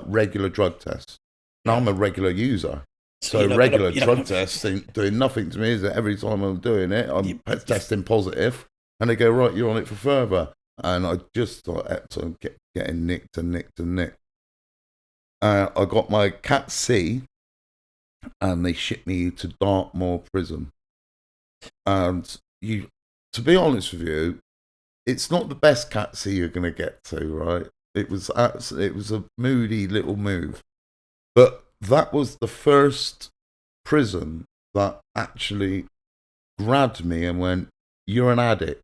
regular drug tests. Now I'm a regular user. So regular drug tests ain't doing nothing to me, is it? Every time I'm doing it, I'm testing positive, and they go, right, you're on it for further. And I just started getting nicked. I got my Cat C, and they shipped me to Dartmoor prison. And to be honest with you, it's not the best Cat C you're going to get to, right? It was a moody little move. But that was the first prison that actually grabbed me and went, you're an addict.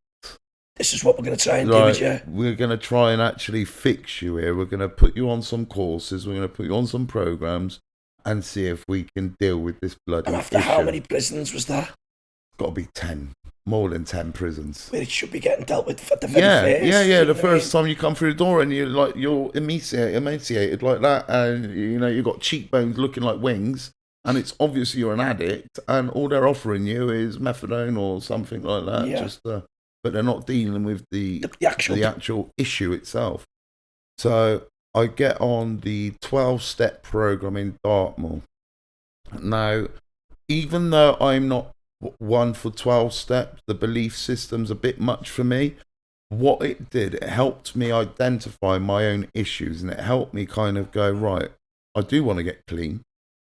This is what we're going to try and do with you. We're going to try and actually fix you here. We're going to put you on some courses. We're going to put you on some programs and see if we can deal with this bloody issue. And after how many prisons was that? Got to be 10. More than 10 prisons. Where it should be getting dealt with at the very first. Yeah. The first time you come through the door and you're emaciated like that, and you've got cheekbones looking like wings, and it's obviously you're an addict, and all they're offering you is methadone or something like that. Yeah. But they're not dealing with the actual issue itself. So I get on the 12-step program in Dartmoor. Now, even though I'm not one for 12 steps, the belief system's a bit much for me. What it did, it helped me identify my own issues, and it helped me kind of go, right, I do want to get clean.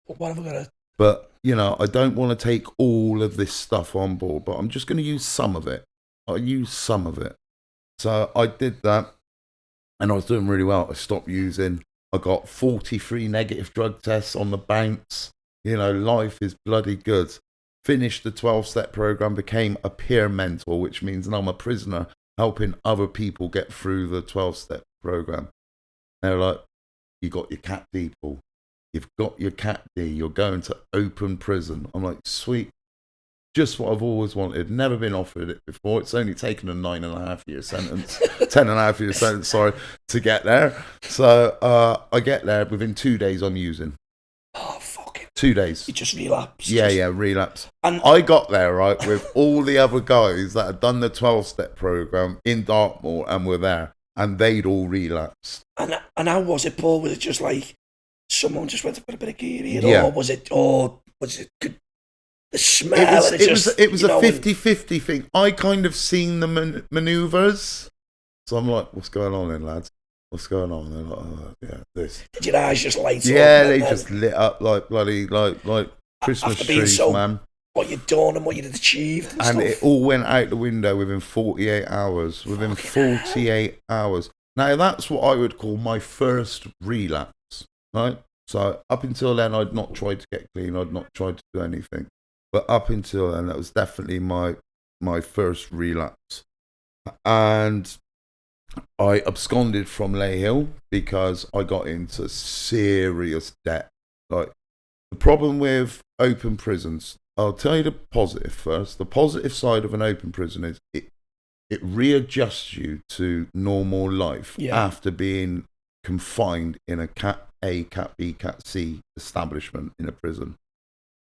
What have I got to... But, I don't want to take all of this stuff on board, but I'm just going to use some of it. I'll use some of it. So I did that, and I was doing really well. I stopped using. I got 43 negative drug tests on the bounce. Life is bloody good. Finished the 12-step program, became a peer mentor, which means now I'm a prisoner helping other people get through the 12-step program. They're like, you got your Cat D, Paul. You've got your Cat D. You're going to open prison. I'm like, sweet. Just what I've always wanted. Never been offered it before. It's only taken a 9.5-year sentence, 10.5-year sentence, to get there. So I get there. Within 2 days, I'm using. Oh, fuck it. 2 days. You just relapsed. Yeah, relapse. And I got there, right, with all the other guys that had done the 12-step program in Dartmoor and were there, and they'd all relapsed. And how was it, Paul? Was it just like someone just went to put a bit of gear in, yeah. or was it good? The smell. It was a 50-50 thing. I kind of seen the manoeuvres, so I'm like, "What's going on, then, lads? What's going on?" They're like, "Oh, yeah, this." Did your eyes just light up? Yeah, they just lit up like bloody like Christmas trees, man. what you'd done and what you'd achieved and stuff. it all went out the window within 48 hours. Within 48 hours. Now, that's what I would call my first relapse, right? So up until then, I'd not tried to get clean. I'd not tried to do anything. But up until then, that was definitely my first relapse. And I absconded from Ley Hill because I got into serious debt. Like, the problem with open prisons, I'll tell you the positive first. The positive side of an open prison is it readjusts you to normal life after being confined in a Cat A, Cat B, Cat C establishment in a prison.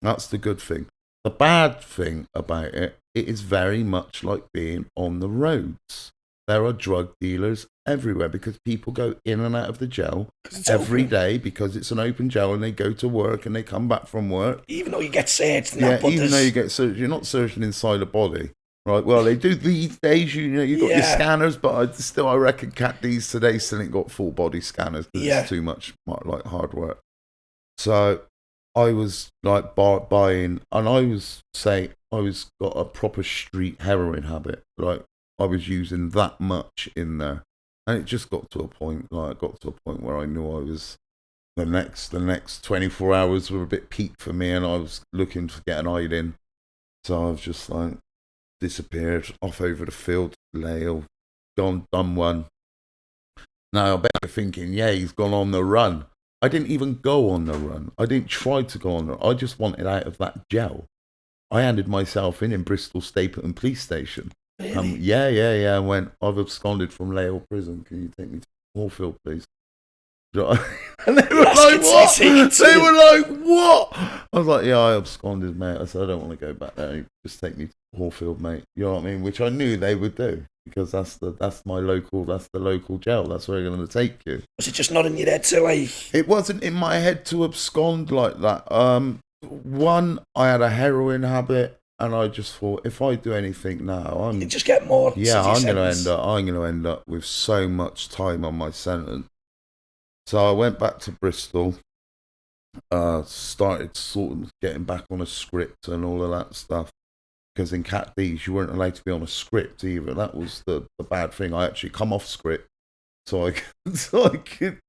That's the good thing. The bad thing about it is very much like being on the roads. There are drug dealers everywhere because people go in and out of the jail every day because it's an open jail, and they go to work and they come back from work. Even though you get searched. Even though you get searched, you're not searching inside a body. Right, well, they do these days, you've got your scanners, but I reckon Cat D's today still ain't got full body scanners because it's too much like hard work. So I was like buying, and I was got a proper street heroin habit. Like, I was using that much in there, and it just got to a point. Where I knew I was the next 24 hours were a bit peak for me, and I was looking to get an eye in. So I was just like disappeared off over the field, Ley Hill, gone, done one. Now I bet you're thinking, he's gone on the run. I didn't even go on the run. I didn't try to go on the run. I just wanted out of that jail. I handed myself in Bristol Stapleton Police Station. Really? I went, I've absconded from Ley Hill Prison. Can you take me to Moorfield, please? And they were like, what? They were like, what? I was like, I absconded, mate. I said, I don't want to go back there. Just take me to Moorfield, mate. You know what I mean? Which I knew they would do because that's the local jail. That's where they're going to take you. Was it just not in your head to like? It wasn't in my head to abscond like that. One, I had a heroin habit. And I just thought, if I do anything now, you just get more. I'm going to end up with so much time on my sentence. So I went back to Bristol, started sort of getting back on a script and all of that stuff. Because in Cat D's, you weren't allowed to be on a script either. That was the bad thing. I actually come off script, so I could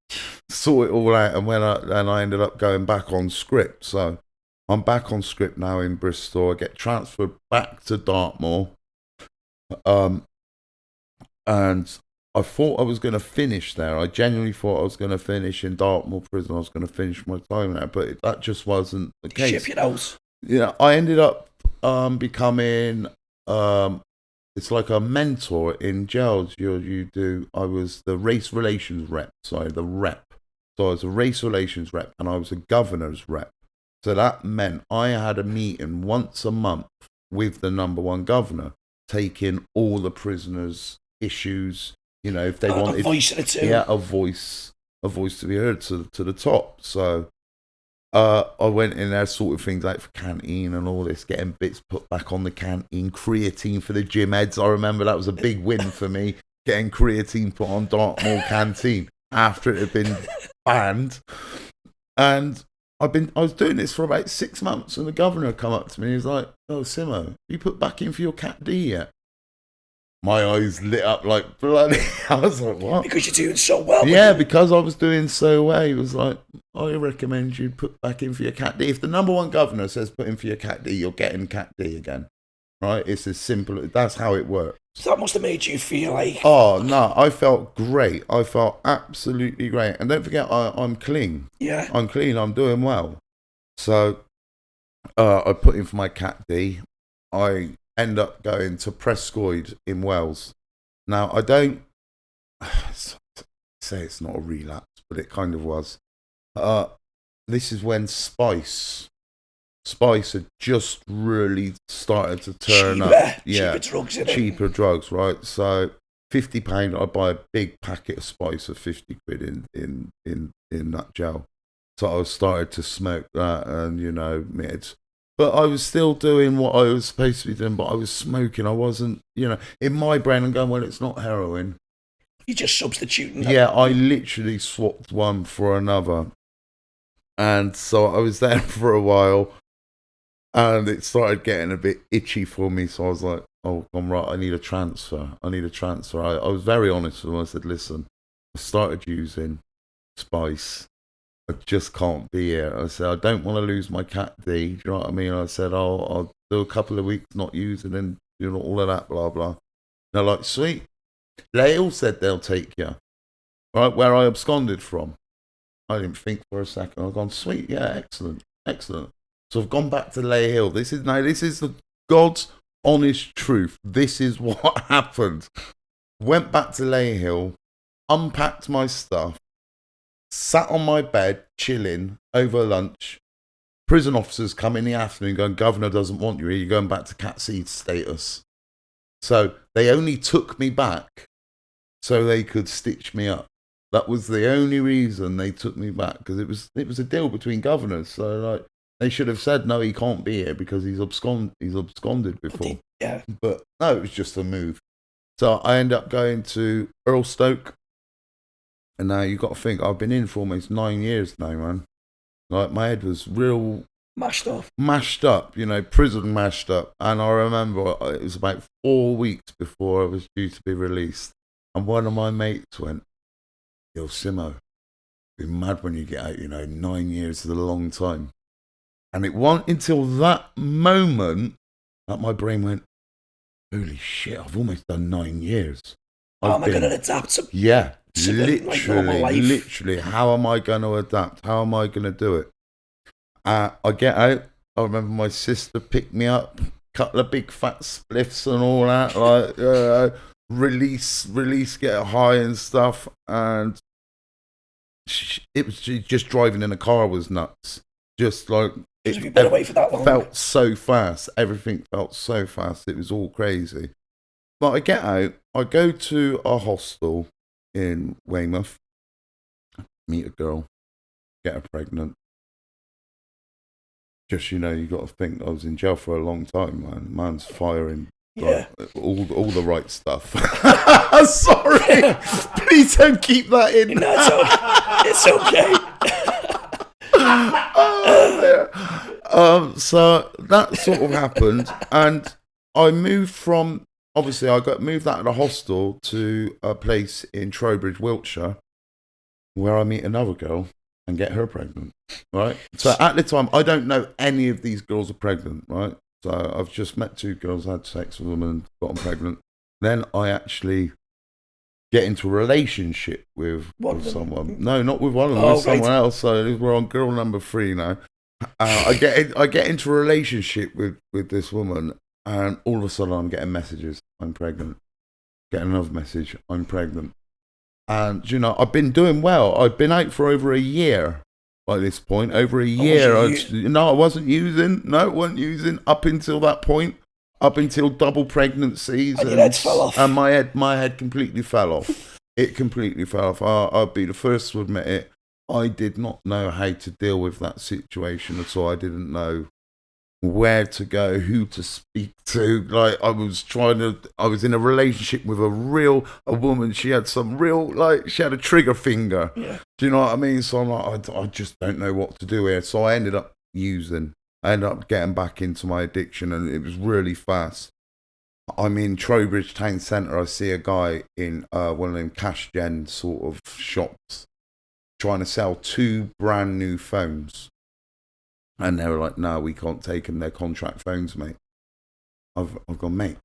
sort it all out. And I ended up going back on script. So I'm back on script now in Bristol. I get transferred back to Dartmoor. And I thought I was going to finish there. I genuinely thought I was going to finish in Dartmoor prison. I was going to finish my time there, but that just wasn't the case. Ship your house. Yeah, I ended up becoming it's like a mentor in jails. I was the race relations rep. So I was a race relations rep, and I was a governor's rep. So that meant I had a meeting once a month with the number one governor, taking all the prisoners' issues. If they wanted, a voice in it too. a voice to be heard to the top. So I went in there, sorted things out for canteen and all this, getting bits put back on the canteen, creatine for the gym heads. I remember that was a big win for me, getting creatine put on Dartmoor canteen after it had been banned. And I was doing this for about 6 months, and the governor come up to me. He was like, "Oh, Simo, you put back in for your Cat D yet?" My eyes lit up like bloody. I was like, "What?" Because you're doing so well. Yeah, because I was doing so well. He was like, "I recommend you put back in for your Cat D. If the number one governor says put in for your Cat D, you're getting Cat D again." Right? It's as simple. That's how it works. So that must have made you feel like... Oh, no, I felt great. I felt absolutely great. And don't forget, I'm clean. Yeah. I'm clean. I'm doing well. So I put in for my Cat D. I end up going to Prescoid in Wales. Now, I don't say it's not a relapse, but it kind of was. This is when Spice had just really started to turn up. Cheaper drugs, innit? Cheaper drugs, right? So £50, I buy a big packet of Spice of 50 quid in that gel. So I started to smoke that, and mids. But I was still doing what I was supposed to be doing, but I was smoking. I wasn't, in my brain, I'm going, well, it's not heroin. You're just substituting. Yeah, I literally swapped one for another. And so I was there for a while. And it started getting a bit itchy for me. So I was like, oh, I'm right. I need a transfer. I was very honest with them. I said, listen, I started using Spice. I just can't be here. I said, I don't want to lose my cat D. Do you know what I mean? I said, I'll do a couple of weeks not using and all of that, blah, blah. And they're like, sweet. They all said they'll take you. Right, where I absconded from. I didn't think for a second. I've gone, sweet, yeah, excellent. So I've gone back to Lay Hill. This is the God's honest truth. This is what happened. Went back to Lay Hill, unpacked my stuff, sat on my bed, chilling over lunch. Prison officers come in the afternoon going, Governor doesn't want you here. You're going back to cat seed status. So they only took me back so they could stitch me up. That was the only reason they took me back, because it was a deal between governors. So like they should have said, no, he can't be here because he's absconded before. Yeah. But no, it was just a move. So I end up going to Earlstoke. And now you've got to think, I've been in for almost 9 years now, man. Like, my head was real... Mashed up, prison mashed up. And I remember it was about 4 weeks before I was due to be released. And one of my mates went, yo, Simo, you're mad when you get out, 9 years is a long time. And it wasn't until that moment that my brain went, holy shit, I've almost done 9 years. How am I going to adapt to... Yeah. Literally, how am I going to adapt? How am I going to do it? I get out. I remember my sister picked me up, couple of big fat spliffs and all that, like release, get high and stuff. And it was just driving in a car was nuts. Just like you've been away for that long. Felt so fast. Everything felt so fast. It was all crazy. But I get out. I go to a hostel in Weymouth, meet a girl, get her pregnant. Just, you got to think I was in jail for a long time, man. Man's firing all the right stuff. Sorry, please don't keep that in. No, it's okay. So that sort of happened, and I moved from... Obviously, I got moved out of the hostel to a place in Trowbridge, Wiltshire, where I meet another girl and get her pregnant, right? So at the time, I don't know any of these girls are pregnant, right? So I've just met 2 girls, had sex with them and got them pregnant. Then I actually get into a relationship with someone. No, not with one of them, with someone else. So we're on girl number 3 now. I get into a relationship with this woman. And all of a sudden, I'm getting messages, I'm pregnant. Getting another message, I'm pregnant. And, I've been doing well. I've been out for over a year by this point. Over a year. I wasn't using. No, I wasn't using up until that point. Up until double pregnancies. And your head fell off. And my head completely fell off. It completely fell off. I'll be the first to admit it. I did not know how to deal with that situation at all. I didn't know where to go, who to speak to. Like I was in a relationship with a woman. She had she had a trigger finger. Yeah. Do you know what I mean? So I'm like, I just don't know what to do here. So I ended up getting back into my addiction, and it was really fast. I'm in Trowbridge Town Centre. I see a guy in one of them cash gen sort of shops trying to sell 2 brand new phones. And they were like, no, we can't take them. They're contract phones, mate. I've gone, mate,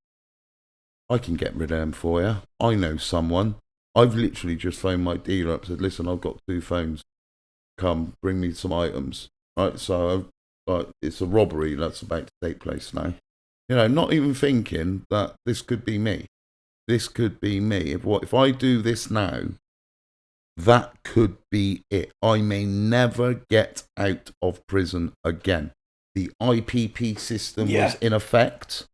I can get rid of them for you. I know someone. I've literally just phoned my dealer up and said, listen, I've got 2 phones. Come, bring me some items. Right, so it's a robbery that's about to take place now. Not even thinking that this could be me. This could be me. If I do this now, that could be it. I may never get out of prison again. The IPP system was in effect.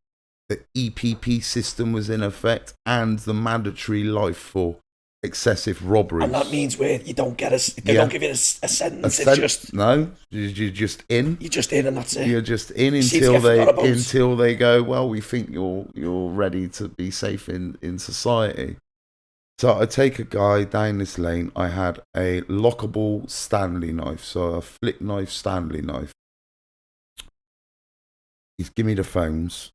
The EPP system was in effect. And the mandatory life for excessive robberies. And that means where you don't get they don't give you a sentence. No, you're just in. You're just in, and that's it. You're just in until they go, well, we think you're ready to be safe in society. So I take a guy down this lane. I had a lockable Stanley knife, so a flick knife Stanley knife. He's given me the phones.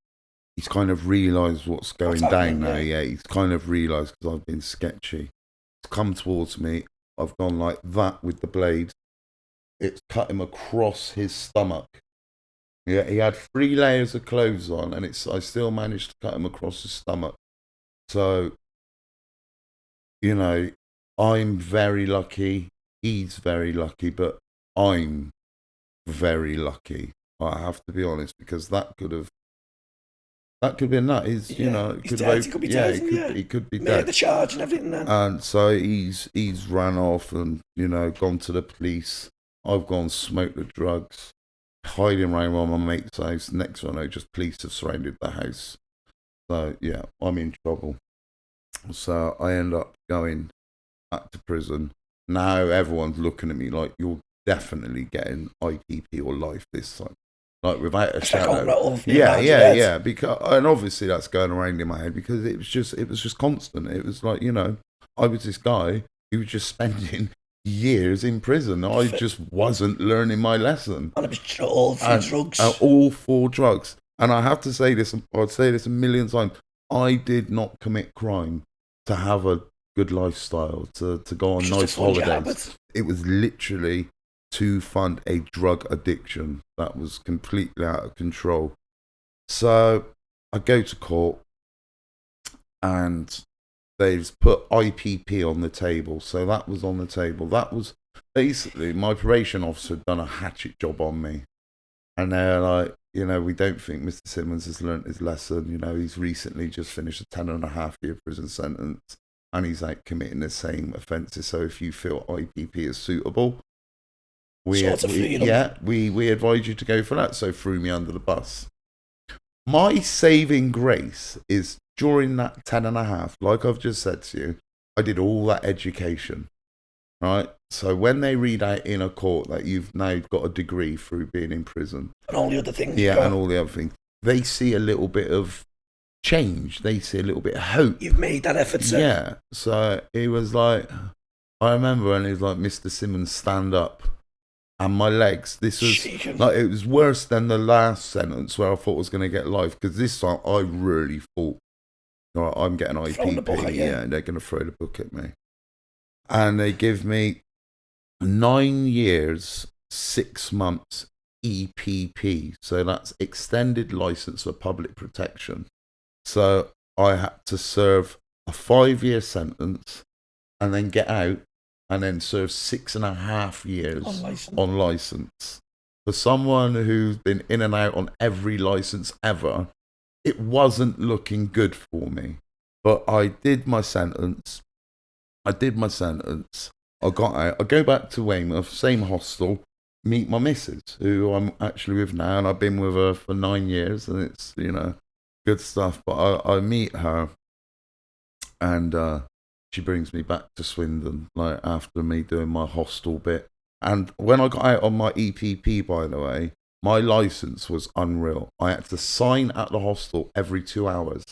He's kind of realised what's going down now. Yeah, he's kind of realised because I've been sketchy. He's come towards me. I've gone like that with the blade. It's cut him across his stomach. Yeah, he had 3 layers of clothes on, and I still managed to cut him across his stomach. So, you know, I'm very lucky. He's very lucky, but I'm very lucky. I have to be honest, because that could have been that. You know, he could be dead. He could be made dead. The charge and everything. Then. And so he's ran off and, you know, gone to the police. I've gone smoked the drugs, hiding around my mate's house. Next one, just police have surrounded the house. So yeah, I'm in trouble. So I end up going back to prison. Now everyone's looking at me like, you're definitely getting ITP or life this time. Like without a shadow. Yeah. Because, and obviously that's going around in my head because it was just constant. It was like, you know, I was this guy who was just spending years in prison. I just wasn't learning my lesson. And it was all for drugs. All for drugs. And I have to say this, I'd say this a million times. I did not commit crime to have a good lifestyle, to go on nice holidays. It was literally to fund a drug addiction that was completely out of control. So I go to court and they've put IPP on the table. So that was on the table. That was basically my probation officer had done a hatchet job on me. And they're like, you know, we don't think Mr. Simmons has learnt his lesson. You know, he's recently just finished a 10.5-year prison sentence and he's like committing the same offences. So if you feel IPP is suitable, we advise you to go for that. So threw me under the bus. My saving grace is during that 10.5, like I've just said to you, I did all that education, right? So when they read out in a court that you've now got a degree through being in prison. And all the other things. Yeah, and all the other things. They see a little bit of change. They see a little bit of hope. You've made that effort, sir. Yeah. So he was like, I remember, and he was like, Mr. Simmons, stand up. And my legs, this was like, it was worse than the last sentence where I thought I was going to get life, because this time I really thought, all right, I'm getting IPP. Yeah, and they're going to throw the book at me. And they give me 9 years, 6 months EPP. So that's extended license for public protection. So I had to serve a 5-year sentence and then get out and then serve 6.5 years on license. For someone who's been in and out on every license ever, it wasn't looking good for me. But I did my sentence. I got out. I go back to Weymouth, same hostel, meet my missus, who I'm actually with now, and I've been with her for 9 years, and it's, you know, good stuff. But I meet her, and she brings me back to Swindon, like after me doing my hostel bit. And when I got out on my EPP, by the way, my license was unreal. I had to sign at the hostel every 2 hours.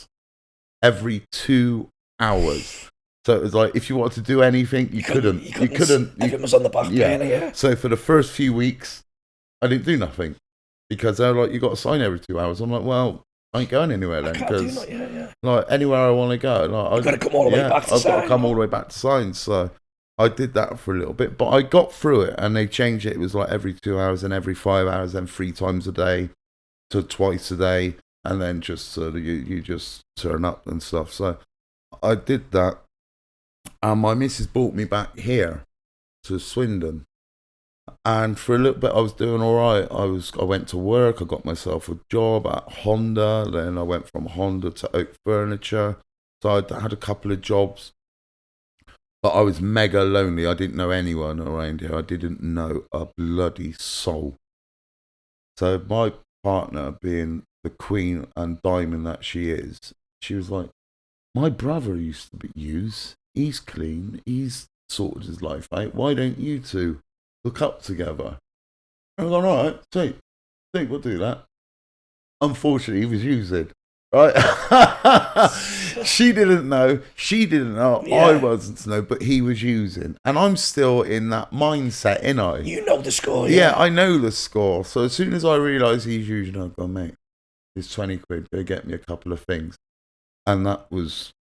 Every 2 hours. So it was like, if you wanted to do anything, you couldn't. Everything was on the back burner, yeah. So for the first few weeks, I didn't do nothing. Because they're like, you got to sign every 2 hours. I'm like, well, I ain't going anywhere then. Because like, anywhere I want to go. Like, I've got to come all the way back to sign. I've got to come all the way back to sign. So I did that for a little bit. But I got through it, and they changed it. It was like every 2 hours and every 5 hours and 3 times a day to twice a day. And then just you just turn up and stuff. So I did that. And my missus brought me back here to Swindon. And for a little bit, I was doing all right. I went to work. I got myself a job at Honda. Then I went from Honda to Oak Furniture. So I had a couple of jobs. But I was mega lonely. I didn't know anyone around here. I didn't know a bloody soul. So my partner, being the queen and diamond that she is, she was like, my brother used to use. He's clean. He's sorted his life out. Why don't you two hook up together? I was like, all right, sweet. We'll do that. Unfortunately, he was using. Right? She didn't know. Yeah. I wasn't to know, but he was using. And I'm still in that mindset, innit? You know the score, yeah. Yeah, I know the score. So as soon as I realised he's using, I've gone, mate, Here's 20 quid. Go get me a couple of things. And that was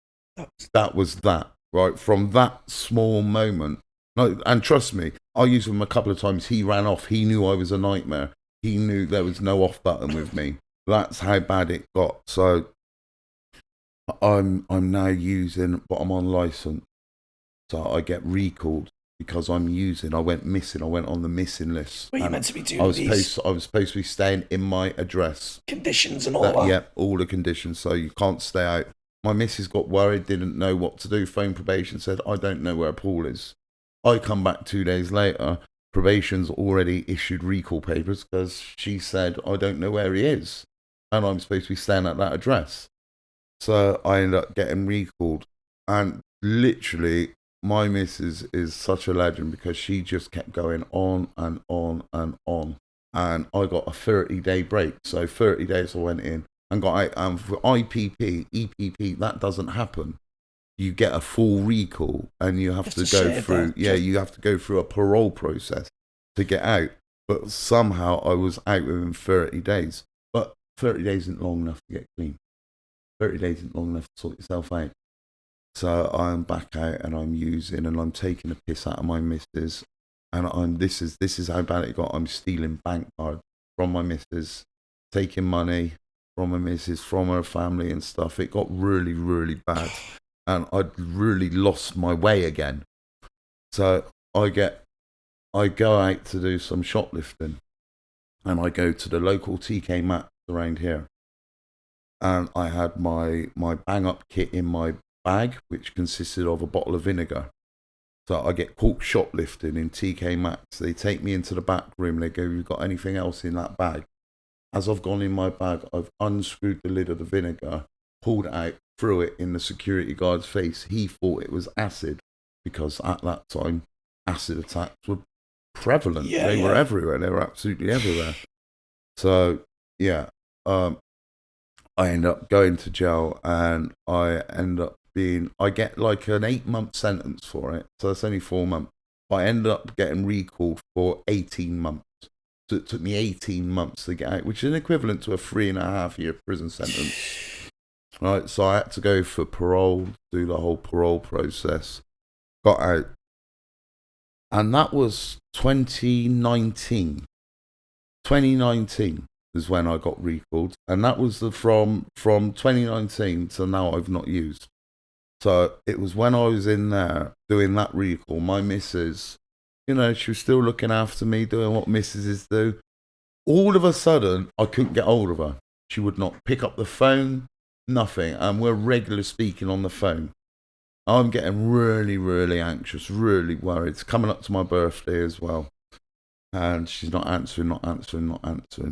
that, right? From that small moment. No, and trust me, I used him a couple of times. He ran off. He knew I was a nightmare. He knew there was no off button with me. That's how bad it got. So I'm now using, but I'm on license. So I get recalled because I'm using. I went missing. I went on the missing list. Well, you're meant to be doing I was supposed to be staying in my address. Conditions and all that. Yeah, all the conditions. So you can't stay out. My missus got worried, didn't know what to do. Phone probation, said, I don't know where Paul is. I come back 2 days later. Probation's already issued recall papers because she said, I don't know where he is. And I'm supposed to be staying at that address. So I ended up getting recalled. And literally, my missus is such a legend because she just kept going on and on and on. And I got a 30-day break. So 30 days I went in and got out. And for IPP, EPP, that doesn't happen. You get a full recall and you have to go through, you have to go through a parole process to get out. But somehow I was out within 30 days. But 30 days isn't long enough to get clean. 30 days isn't long enough to sort yourself out. So I'm back out and I'm using and I'm taking a piss out of my missus. And this is how bad it got. I'm stealing bank cards from my missus, taking money from my missus, from her family and stuff. It got really, really bad. And I'd really lost my way again. So I go out to do some shoplifting. And I go to the local TK Maxx around here. And I had my bang-up kit in my bag, which consisted of a bottle of vinegar. So I get caught shoplifting in TK Maxx. They take me into the back room. They go, "You've got anything else in that bag?" As I've gone in my bag, I've unscrewed the lid of the vinegar, pulled it out, threw it in the security guard's face. He thought it was acid because at that time, acid attacks were prevalent. They were everywhere. They were absolutely everywhere. So, I end up going to jail and I get like an 8-month sentence for it. So that's only 4 months. But I ended up getting recalled for 18 months. So it took me 18 months to get out, which is equivalent to a 3.5-year prison sentence. Right, so I had to go for parole, do the whole parole process. Got out. And that was 2019. 2019. Is when I got recalled, and that was from 2019 to now I've not used. So it was when I was in there doing that recall, my missus, she was still looking after me, doing what missuses do. All of a sudden, I couldn't get hold of her. She would not pick up the phone, nothing, and we're regularly speaking on the phone. I'm getting really, really anxious, really worried. It's coming up to my birthday as well. And she's not answering.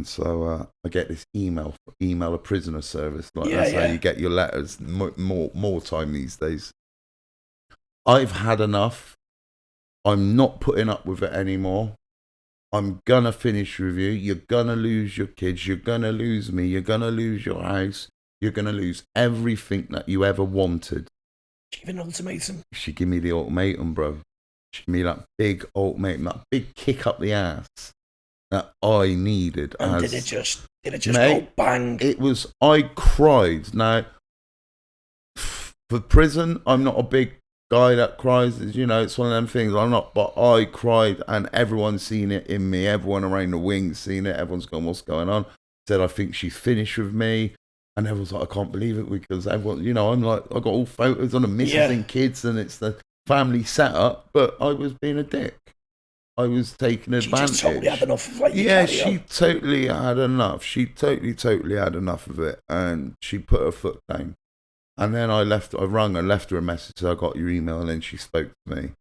So I get this email a prisoner service. That's how you get your letters. More time these days. I've had enough. I'm not putting up with it anymore. I'm gonna finish with you. You're gonna lose your kids. You're gonna lose me. You're gonna lose your house. You're gonna lose everything that you ever wanted. She gave an ultimatum. She gave me the ultimatum, bro. She gave me that big ultimatum, that big kick up the ass that I needed. And did it just go bang? It was, I cried. Now, for prison, I'm not a big guy that cries. It's one of them things. I'm not, but I cried and everyone's seen it in me. Everyone around the wing's seen it. Everyone's gone, what's going on? Said, I think she's finished with me. And everyone's like, I can't believe it because everyone, I'm like, I got all photos on the missus and kids and it's the family setup, but I was being a dick. I was taking advantage. She just totally had enough of she totally had enough. She totally had enough of it, and she put her foot down. And then I rung her, left her a message, I got your email, and then she spoke to me.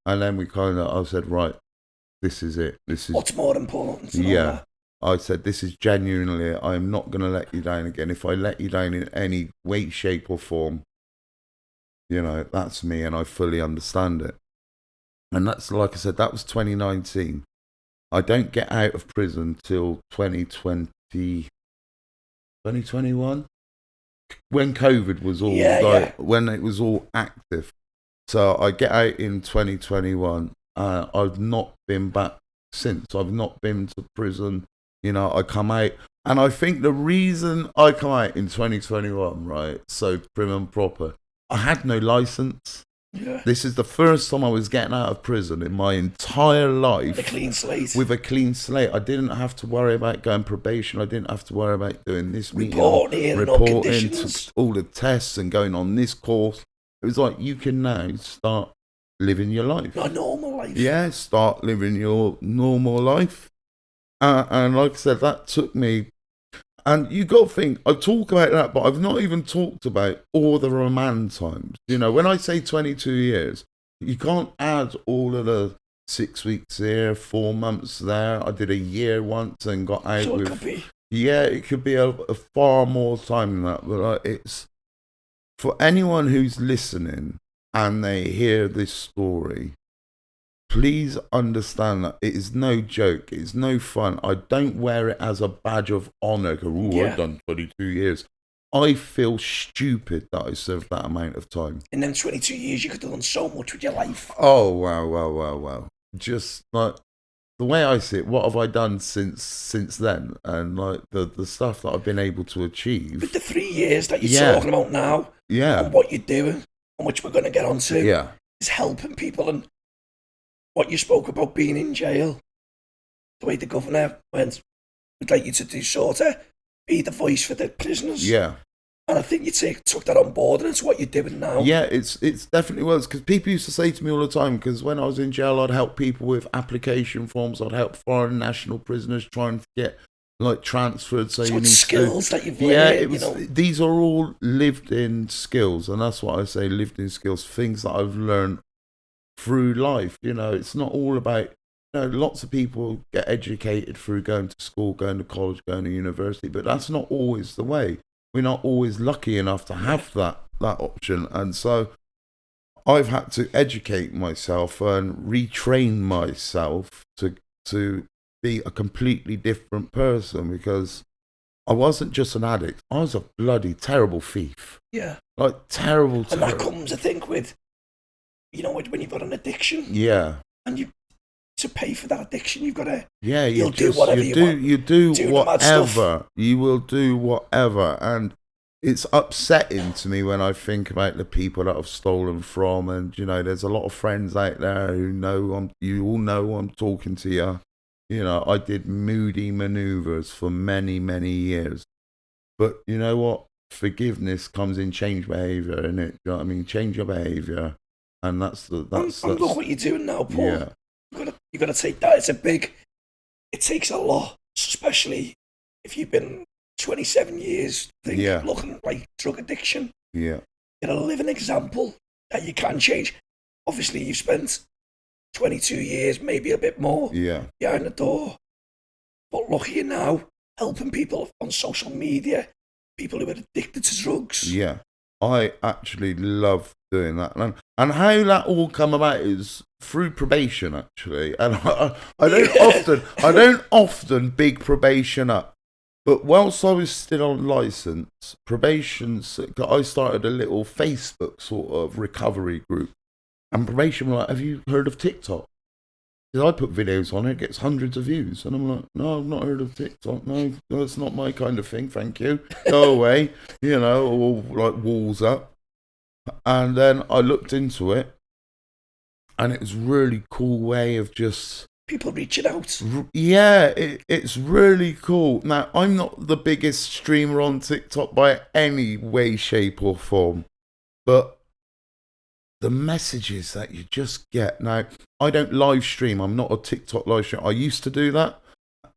And then I said, right, this is it. This is what's more important. Yeah. I said, this is genuinely, I'm not going to let you down again. If I let you down in any way, shape or form, that's me and I fully understand it. And that's, like I said, that was 2019. I don't get out of prison till 2021, when COVID was all, when it was all active. So I get out in 2021. I've not been back since. I've not been to prison. I come out. And I think the reason I come out in 2021, right, so prim and proper, I had no license. Yeah. This is the first time I was getting out of prison in my entire life. With a clean slate. With a clean slate. I didn't have to worry about going probation. I didn't have to worry about doing this reporting to all the tests and going on this course. It was like, you can now start living your life. A normal life. Yeah, start living your normal life. And like I said, that took me... And you got to think, I talk about that, but I've not even talked about all the remand times. You know, when I say 22 years, you can't add all of the 6 weeks here, 4 months there. I did a year once and got out so with... It could be. Yeah, it could be a far more time than that. But it's... For anyone who's listening and they hear this story, please understand that it is no joke. It's no fun. I don't wear it as a badge of honour. I've done 22 years. I feel stupid that I served that amount of time. In them 22 years, you could have done so much with your life. Oh, wow. Just like the way I see it, what have I done since then? And like the stuff that I've been able to achieve. With the 3 years that you're talking about now, and what you're doing, and which we're going to get onto, is helping people. And what you spoke about being in jail, the way the governor would like you to do sort of be the voice for the prisoners. Yeah. And I think you took that on board, and it's what you're doing now. Yeah, it's definitely was, because people used to say to me all the time, because when I was in jail, I'd help people with application forms. I'd help foreign national prisoners try and get like transferred. So you need skills that you've learned. These are all lived-in skills, and that's what I say, lived-in skills, things that I've learned through life. You know, it's not all about, lots of people get educated through going to school, going to college, going to university, but that's not always the way. We're not always lucky enough to have that option. And so I've had to educate myself and retrain myself to be a completely different person, because I wasn't just an addict. I was a bloody terrible thief. Yeah. Like terrible. And that comes, I think, with, when you've got an addiction. Yeah. And to pay for that addiction, you've got to. Yeah, you do whatever you want. You do whatever. You will do whatever, and it's upsetting to me when I think about the people that I've stolen from. And there's a lot of friends out there who know you all know I'm talking to you. I did moody manoeuvres for many, many years, but you know what? Forgiveness comes in change behaviour, innit? You know what I mean? Change your behaviour, and that's look what you're doing now, Paul. Yeah. You've got to take that. It takes a lot, especially if you've been 27 years looking like drug addiction. Yeah. You're a living example that you can change. Obviously, you've spent 22 years, maybe a bit more, behind the door. But look at you now, helping people on social media, people who are addicted to drugs. Yeah. I actually love doing that. And how that all come about is through probation, actually. And I don't often big probation up. But whilst I was still on licence, I started a little Facebook sort of recovery group. And probation were like, have you heard of TikTok? Because I put videos on it, gets hundreds of views. And I'm like, no, I've not heard of TikTok. No, that's not my kind of thing, thank you. Go away. All like walls up. And then I looked into it. And it was a really cool way of just... people reaching out. Yeah, it's really cool. Now, I'm not the biggest streamer on TikTok by any way, shape or form. But the messages that you just get. Now, I don't live stream. I'm not a TikTok live streamer. I used to do that.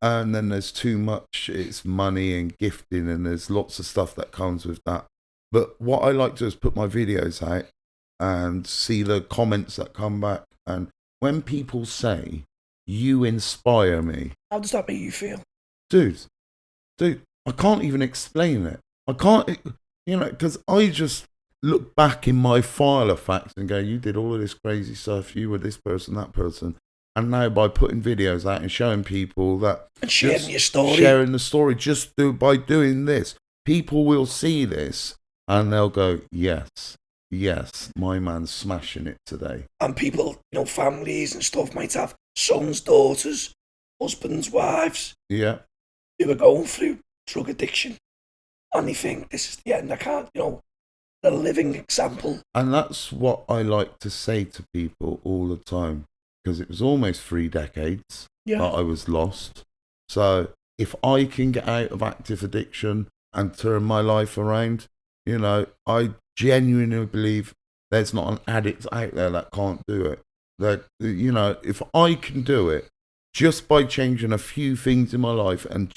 And then there's too much. It's money and gifting, and there's lots of stuff that comes with that. But what I like to do is put my videos out and see the comments that come back. And when people say, you inspire me. How does that make you feel? Dude, I can't even explain it. I can't, because I just look back in my file of facts and go, you did all of this crazy stuff, you were this person, that person. And now by putting videos out and showing people that... and sharing your story. Sharing the story, by doing this, people will see this and they'll go, yes, my man's smashing it today. And people, families and stuff might have sons, daughters, husbands, wives. Yeah. Who are going through drug addiction, and they think this is the end. I can't, the living example. And that's what I like to say to people all the time, because it was almost 3 decades that I was lost. So if I can get out of active addiction and turn my life around, I genuinely believe there's not an addict out there that can't do it. That, if I can do it just by changing a few things in my life and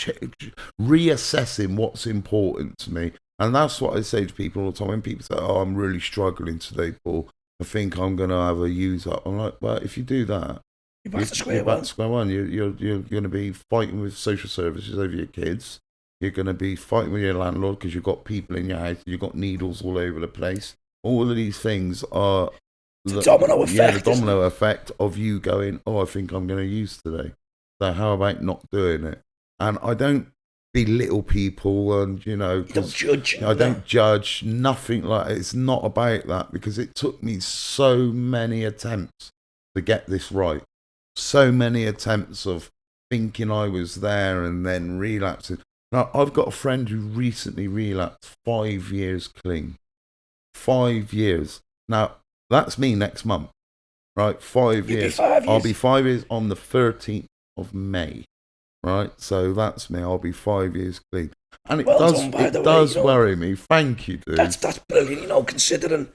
reassessing what's important to me. And that's what I say to people all the time. When people say, "Oh, I'm really struggling today, Paul. I think I'm going to have a use up." I'm like, well, if you do that, you're back to square one. You're going to be fighting with social services over your kids. You're going to be fighting with your landlord because you've got people in your house. You've got needles all over the place. All of these things are the domino effect. Yeah, the domino effect of you going, "Oh, I think I'm going to use today. So how about not doing it?" And I don't belittle people, and you don't judge. I don't judge, nothing like that. It's not about that, because it took me so many attempts to get this right. So many attempts of thinking I was there and then relapsing. Now, I've got a friend who recently relapsed 5 years clean. 5 years. Now, that's me next month, right? 5 years. 5 years. I'll be 5 years on the 13th of May. Right, so that's me. I'll be 5 years clean, and it does worry me. Thank you, dude. That's brilliant. Considering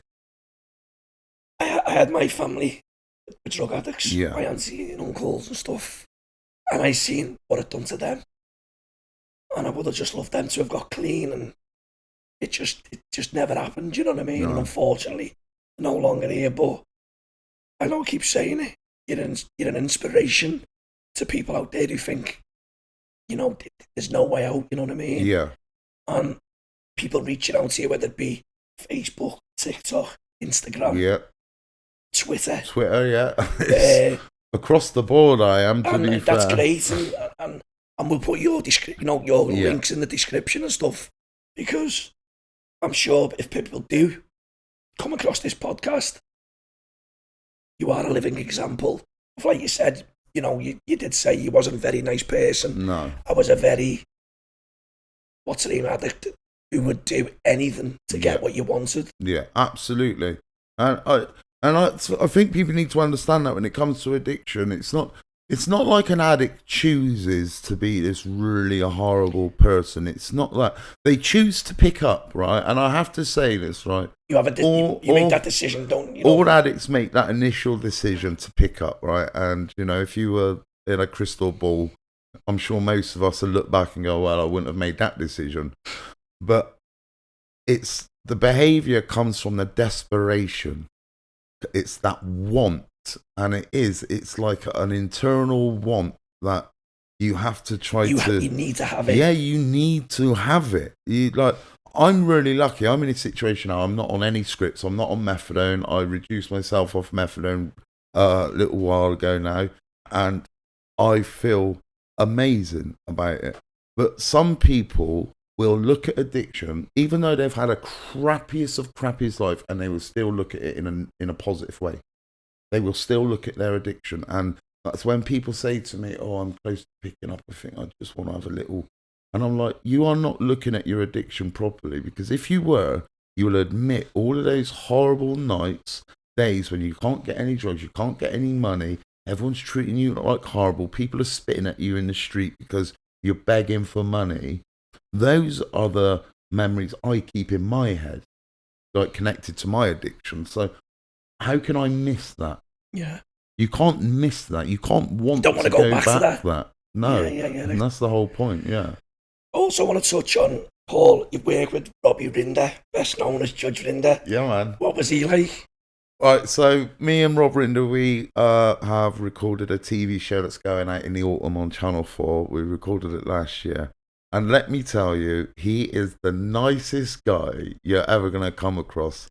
I had my family with drug addicts, my auntie and uncles and stuff, and I seen what it done to them, and I would have just loved them to have got clean, and it just never happened. You know what I mean? No. And unfortunately, no longer here. But I know I keep saying it. You're an inspiration to people out there who think, there's no way out, you know what I mean? Yeah. And people reaching out to you, whether it be Facebook, TikTok, Instagram, Twitter. Yeah. Across the board, I am, to be fair. That's great. And we'll put your links in the description and stuff, because I'm sure if people do come across this podcast, you are a living example of, like you said, you did say you wasn't a very nice person. No. I was a very, addict who would do anything to get what you wanted. Yeah, absolutely. And I think people need to understand that when it comes to addiction, it's not like an addict chooses to be this really a horrible person. It's not that. They choose to pick up, right? And I have to say this, right? You make that decision, don't you? All addicts make that initial decision to pick up, right? And, if you were in a crystal ball, I'm sure most of us will look back and go, well, I wouldn't have made that decision. But the behavior comes from the desperation. It's that want. And it's like an internal want that you have to you need to have it. Yeah, you need to have it. I'm really lucky. I'm in a situation now. I'm not on any scripts. I'm not on methadone. I reduced myself off methadone a little while ago now, and I feel amazing about it. But some people will look at addiction, even though they've had a crappiest life, and they will still look at it in a positive way. They will still look at their addiction. And that's when people say to me, "Oh, I'm close to picking up. I think I just want to have a little." And I'm like, you are not looking at your addiction properly, because if you were, you will admit all of those horrible nights, days when you can't get any drugs, you can't get any money, everyone's treating you like horrible, people are spitting at you in the street because you're begging for money. Those are the memories I keep in my head, like connected to my addiction. So how can I miss that? Yeah. You can't miss that. You can't want to go back to that. No. Yeah. And that's the whole point, yeah. Also want to touch on, Paul, you work with Robbie Rinder, best known as Judge Rinder. Yeah, man. What was he like? Right, so me and Rob Rinder, we have recorded a TV show that's going out in the autumn on Channel 4. We recorded it last year. And let me tell you, he is the nicest guy you're ever going to come across.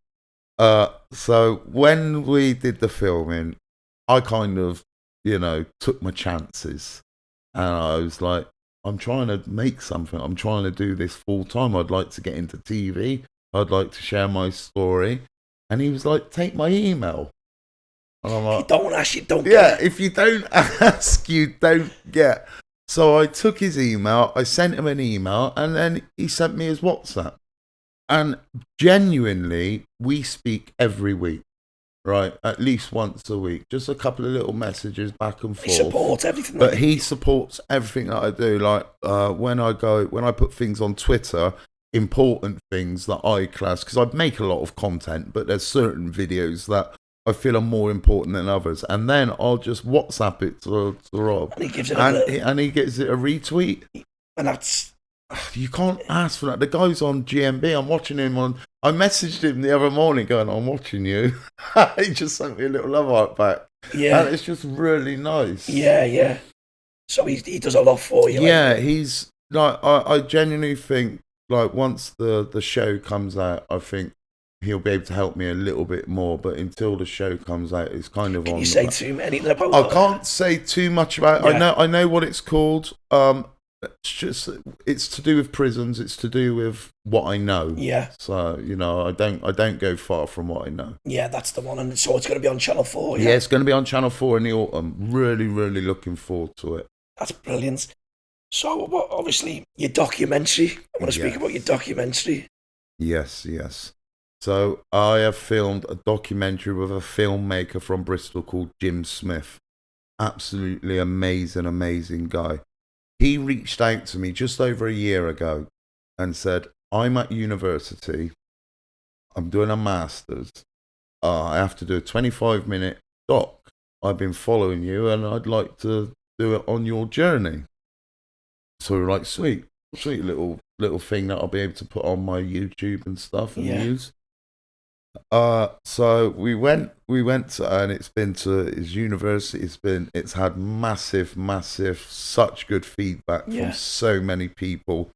So when we did the filming, I kind of, took my chances. And I was like, I'm trying to make something. I'm trying to do this full time. I'd like to get into TV. I'd like to share my story. And he was like, take my email. And I'm like, if you don't ask, you don't get. Yeah, if you don't ask, you don't get. So I took his email, I sent him an email, and then he sent me his WhatsApp. And genuinely, we speak every week, right? At least once a week. Just a couple of little messages back and forth. He supports everything. But he supports everything that I do. Like when I put things on Twitter, important things that I class, because I make a lot of content, but there's certain videos that I feel are more important than others, and then I'll just WhatsApp it to Rob, and he gives it and he gets it a retweet, and that's, you can't ask for that. The guy's on GMB. I'm watching him on. I messaged him the other morning, going, "I'm watching you." He just sent me a little love art back. Yeah, and it's just really nice. Yeah. So he does a lot for you. Yeah, like, he's like, I genuinely think, like, once the show comes out, I think he'll be able to help me a little bit more, but until the show comes out, it's kind of Can on. you say too many about I can't say too much about it. Yeah. I know what it's called. It's to do with prisons. It's to do with what I know. Yeah. So I don't go far from what I know. Yeah, that's the one, and so it's going to be on Channel 4. Yeah, it's going to be on Channel 4 in the autumn. Really, really looking forward to it. That's brilliant. So, obviously, your documentary. I want to speak about your documentary. Yes. So I have filmed a documentary with a filmmaker from Bristol called Jim Smith. Absolutely amazing guy. He reached out to me just over a year ago and said, "I'm at university. I'm doing a master's. I have to do a 25-minute doc. I've been following you and I'd like to do it on your journey." So we're like, sweet little thing that I'll be able to put on my YouTube and stuff and use. So we went to, and it's been to his university. It's had massive, such good feedback from so many people.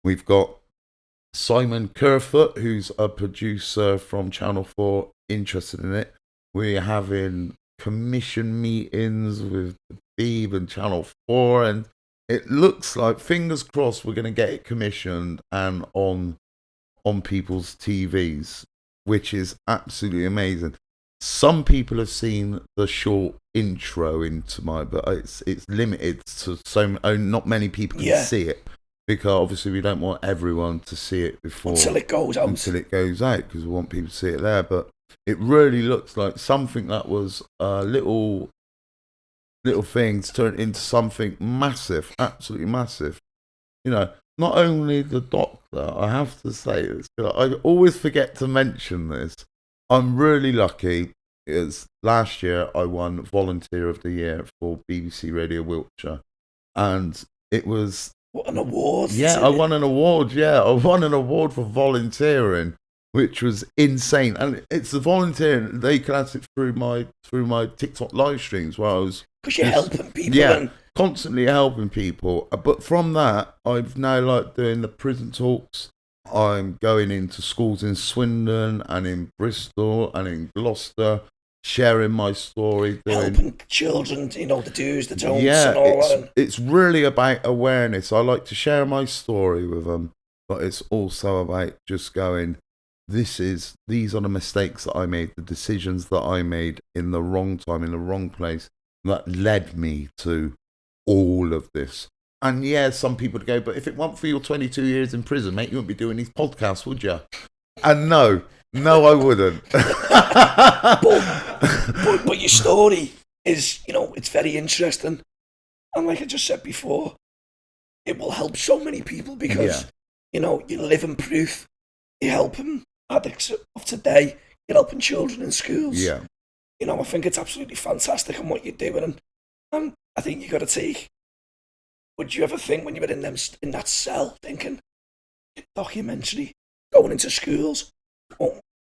We've got Simon Kerfoot, who's a producer from Channel 4, interested in it. We're having commission meetings with Beeb and Channel 4, and it looks like, fingers crossed, we're going to get it commissioned and on people's TVs, which is absolutely amazing. Some people have seen the short intro into but it's limited to not many people can see it, because obviously we don't want everyone to see it before until it goes out, because we want people to see it there. But it really looks like something that was little things turned into something massive, absolutely massive. Not only the doctor, I have to say this, I always forget to mention this. I'm really lucky. Last year I won Volunteer of the Year for BBC Radio Wiltshire, and it was an award. Yeah, I won an award. Yeah, I won an award for volunteering, which was insane. And it's the volunteering, they class it through my TikTok live streams where I was, because you're helping people. Yeah, constantly helping people. But from that, I've now doing the prison talks. I'm going into schools in Swindon and in Bristol and in Gloucester, sharing my story, helping children, the do's, the don'ts, and all that. It's really about awareness. I like to share my story with them, but it's also about just going, these are the mistakes that I made, the decisions that I made in the wrong time, in the wrong place, that led me to all of this. And some people would go, but if it weren't for your 22 years in prison, mate, you wouldn't be doing these podcasts, would you? And no, I wouldn't. but your story is, it's very interesting. And like I just said before, it will help so many people because, you're living proof. You're helping addicts of today. You're helping children in schools. Yeah. I think it's absolutely fantastic in what you're doing. And I think you got to take. Would you ever think when you were in that cell thinking, documentary, going into schools,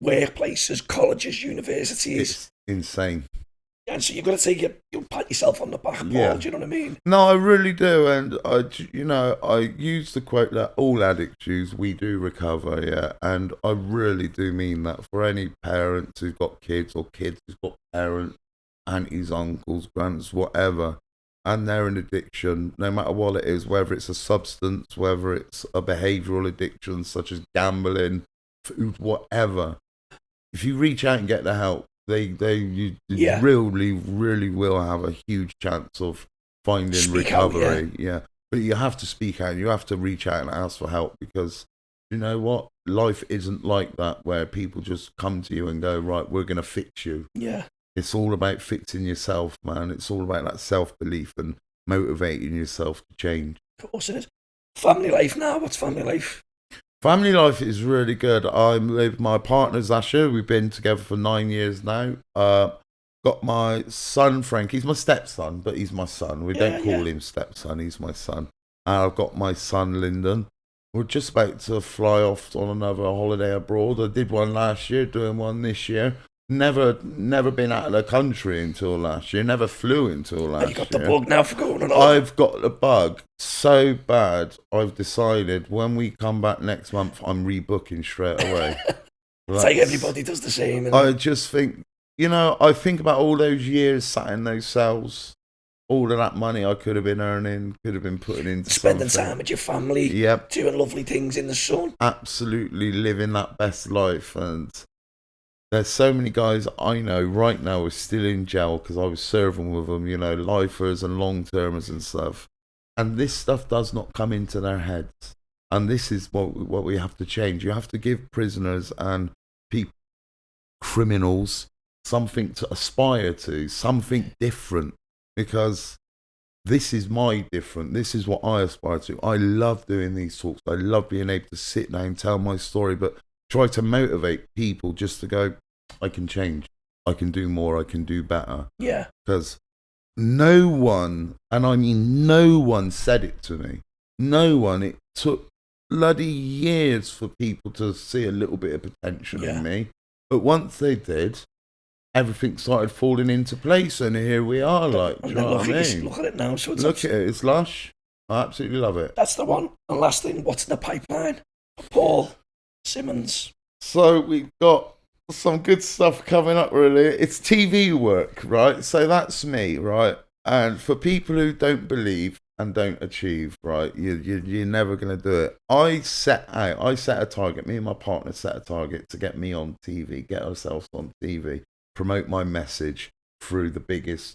workplaces, colleges, universities? It's insane. And so you've got to take you'll pat yourself on the back, Paul, do you know what I mean? No, I really do. And I use the quote that all addicts use, we do recover, and I really do mean that for any parents who've got kids or kids who've got parents, aunties, uncles, grands, whatever, and they're in addiction, no matter what it is, whether it's a substance, whether it's a behavioural addiction such as gambling, food, whatever. If you reach out and get the help, you really, really will have a huge chance of finding Speak out, recovery. Yeah. But you have to speak out. You have to reach out and ask for help, because you know what? Life isn't like that where people just come to you and go, right, we're going to fix you. Yeah. It's all about fixing yourself, man. It's all about that self-belief and motivating yourself to change. Of course it is. Family life now. What's family life? Family life is really good. I'm with my partner, Zasha. We've been together for 9 years now. Got my son, Frank. He's my stepson, but he's my son. We don't call him stepson. He's my son. And I've got my son, Lyndon. We're just about to fly off on another holiday abroad. I did one last year, doing one this year. Never been out of the country until last year. Never flew until last year. You got the bug now for going on. I've got the bug so bad, I've decided when we come back next month, I'm rebooking straight away. It's like everybody does the same. I just think, I think about all those years sat in those cells, all of that money I could have been earning, could have been putting into spending something. time with your family, doing lovely things in the sun. Absolutely living that best life. And there's so many guys I know right now are still in jail because I was serving with them, lifers and long-termers and stuff. And this stuff does not come into their heads. And this is what we have to change. You have to give prisoners and criminals something to aspire to, something different. Because this is my different. This is what I aspire to. I love doing these talks. I love being able to sit down and tell my story, but try to motivate people just to go, I can change. I can do more. I can do better. Yeah. Because no one, and I mean no one said it to me. No one. It took bloody years for people to see a little bit of potential in me. But once they did, everything started falling into place, and here we are. Like, do you know what I mean? Look at it now. So look at it. It's lush. I absolutely love it. That's the one. And last thing, what's in the pipeline? Paul Simmons. So we've got some good stuff coming up, really. It's TV work, right? So that's me, right? And for people who don't believe and don't achieve, right, you're never going to do it. I set a target. Me and my partner set a target to get me on TV, get ourselves on TV, promote my message through the biggest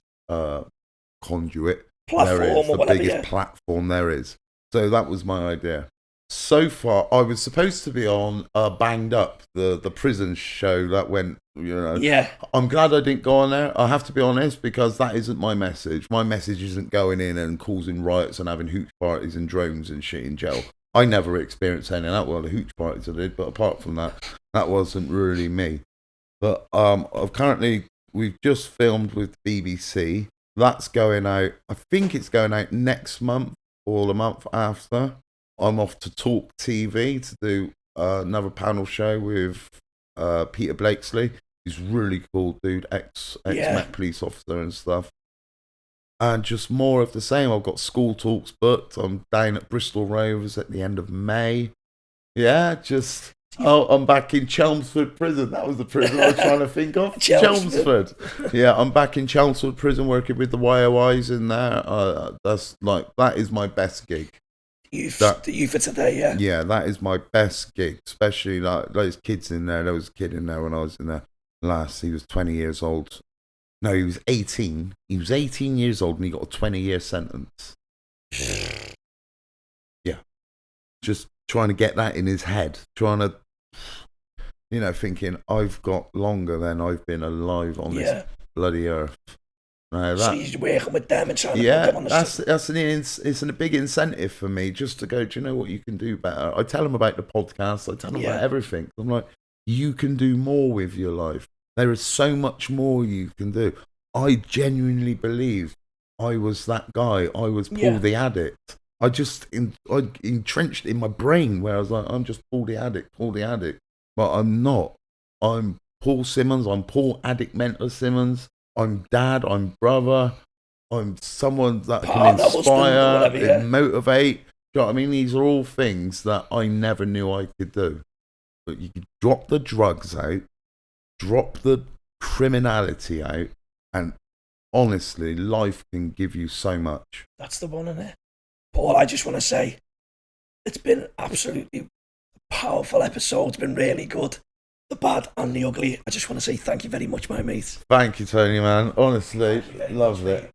conduit platform there is, the biggest platform there is. So that was my idea. So far, I was supposed to be on Banged Up, the prison show that went, Yeah. I'm glad I didn't go on there. I have to be honest, because that isn't my message. My message isn't going in and causing riots and having hooch parties and drones and shit in jail. I never experienced any of that. Well, the hooch parties I did, but apart from that, that wasn't really me. But we've just filmed with BBC. That's going out, I think it's going out next month or the month after. I'm off to Talk TV to do another panel show with Peter Blakesley. He's really cool dude, ex-Met police officer and stuff. And just more of the same. I've got school talks booked. I'm down at Bristol Rovers at the end of May. Yeah, I'm back in Chelmsford Prison. That was the prison I was trying to think of. Chelmsford. Yeah, I'm back in Chelmsford Prison working with the YOIs in there. That is my best gig. The youth of today, yeah. Yeah, that is my best gig, especially like those kids in there. There was a kid in there when I was in there last. He was 20 years old. No, he was 18. He was 18 years old and he got a 20-year sentence. Yeah. Just trying to get that in his head. Trying to, thinking, I've got longer than I've been alive on this bloody earth. No, so you're working with them and trying to put them on the it's a big incentive for me just to go, do you know what, you can do better. I tell them about the podcast. I tell them about everything. I'm like, you can do more with your life. There is so much more you can do. I genuinely believe I was that guy. I was Paul the addict. I just I entrenched in my brain where I was like, I'm just Paul the addict. But I'm not. I'm Paul Simmons. I'm Paul Addict Mentor Simmons. I'm dad, I'm brother, I'm someone that can inspire, and motivate. Do you know what I mean? These are all things that I never knew I could do. But you can drop the drugs out, drop the criminality out, and honestly, life can give you so much. That's the one, isn't it? Paul, I just want to say, it's been absolutely a powerful episode. It's been really good. The bad and the ugly. I just want to say thank you very much, my mate. Thank you, Tony, man. Honestly, loved it.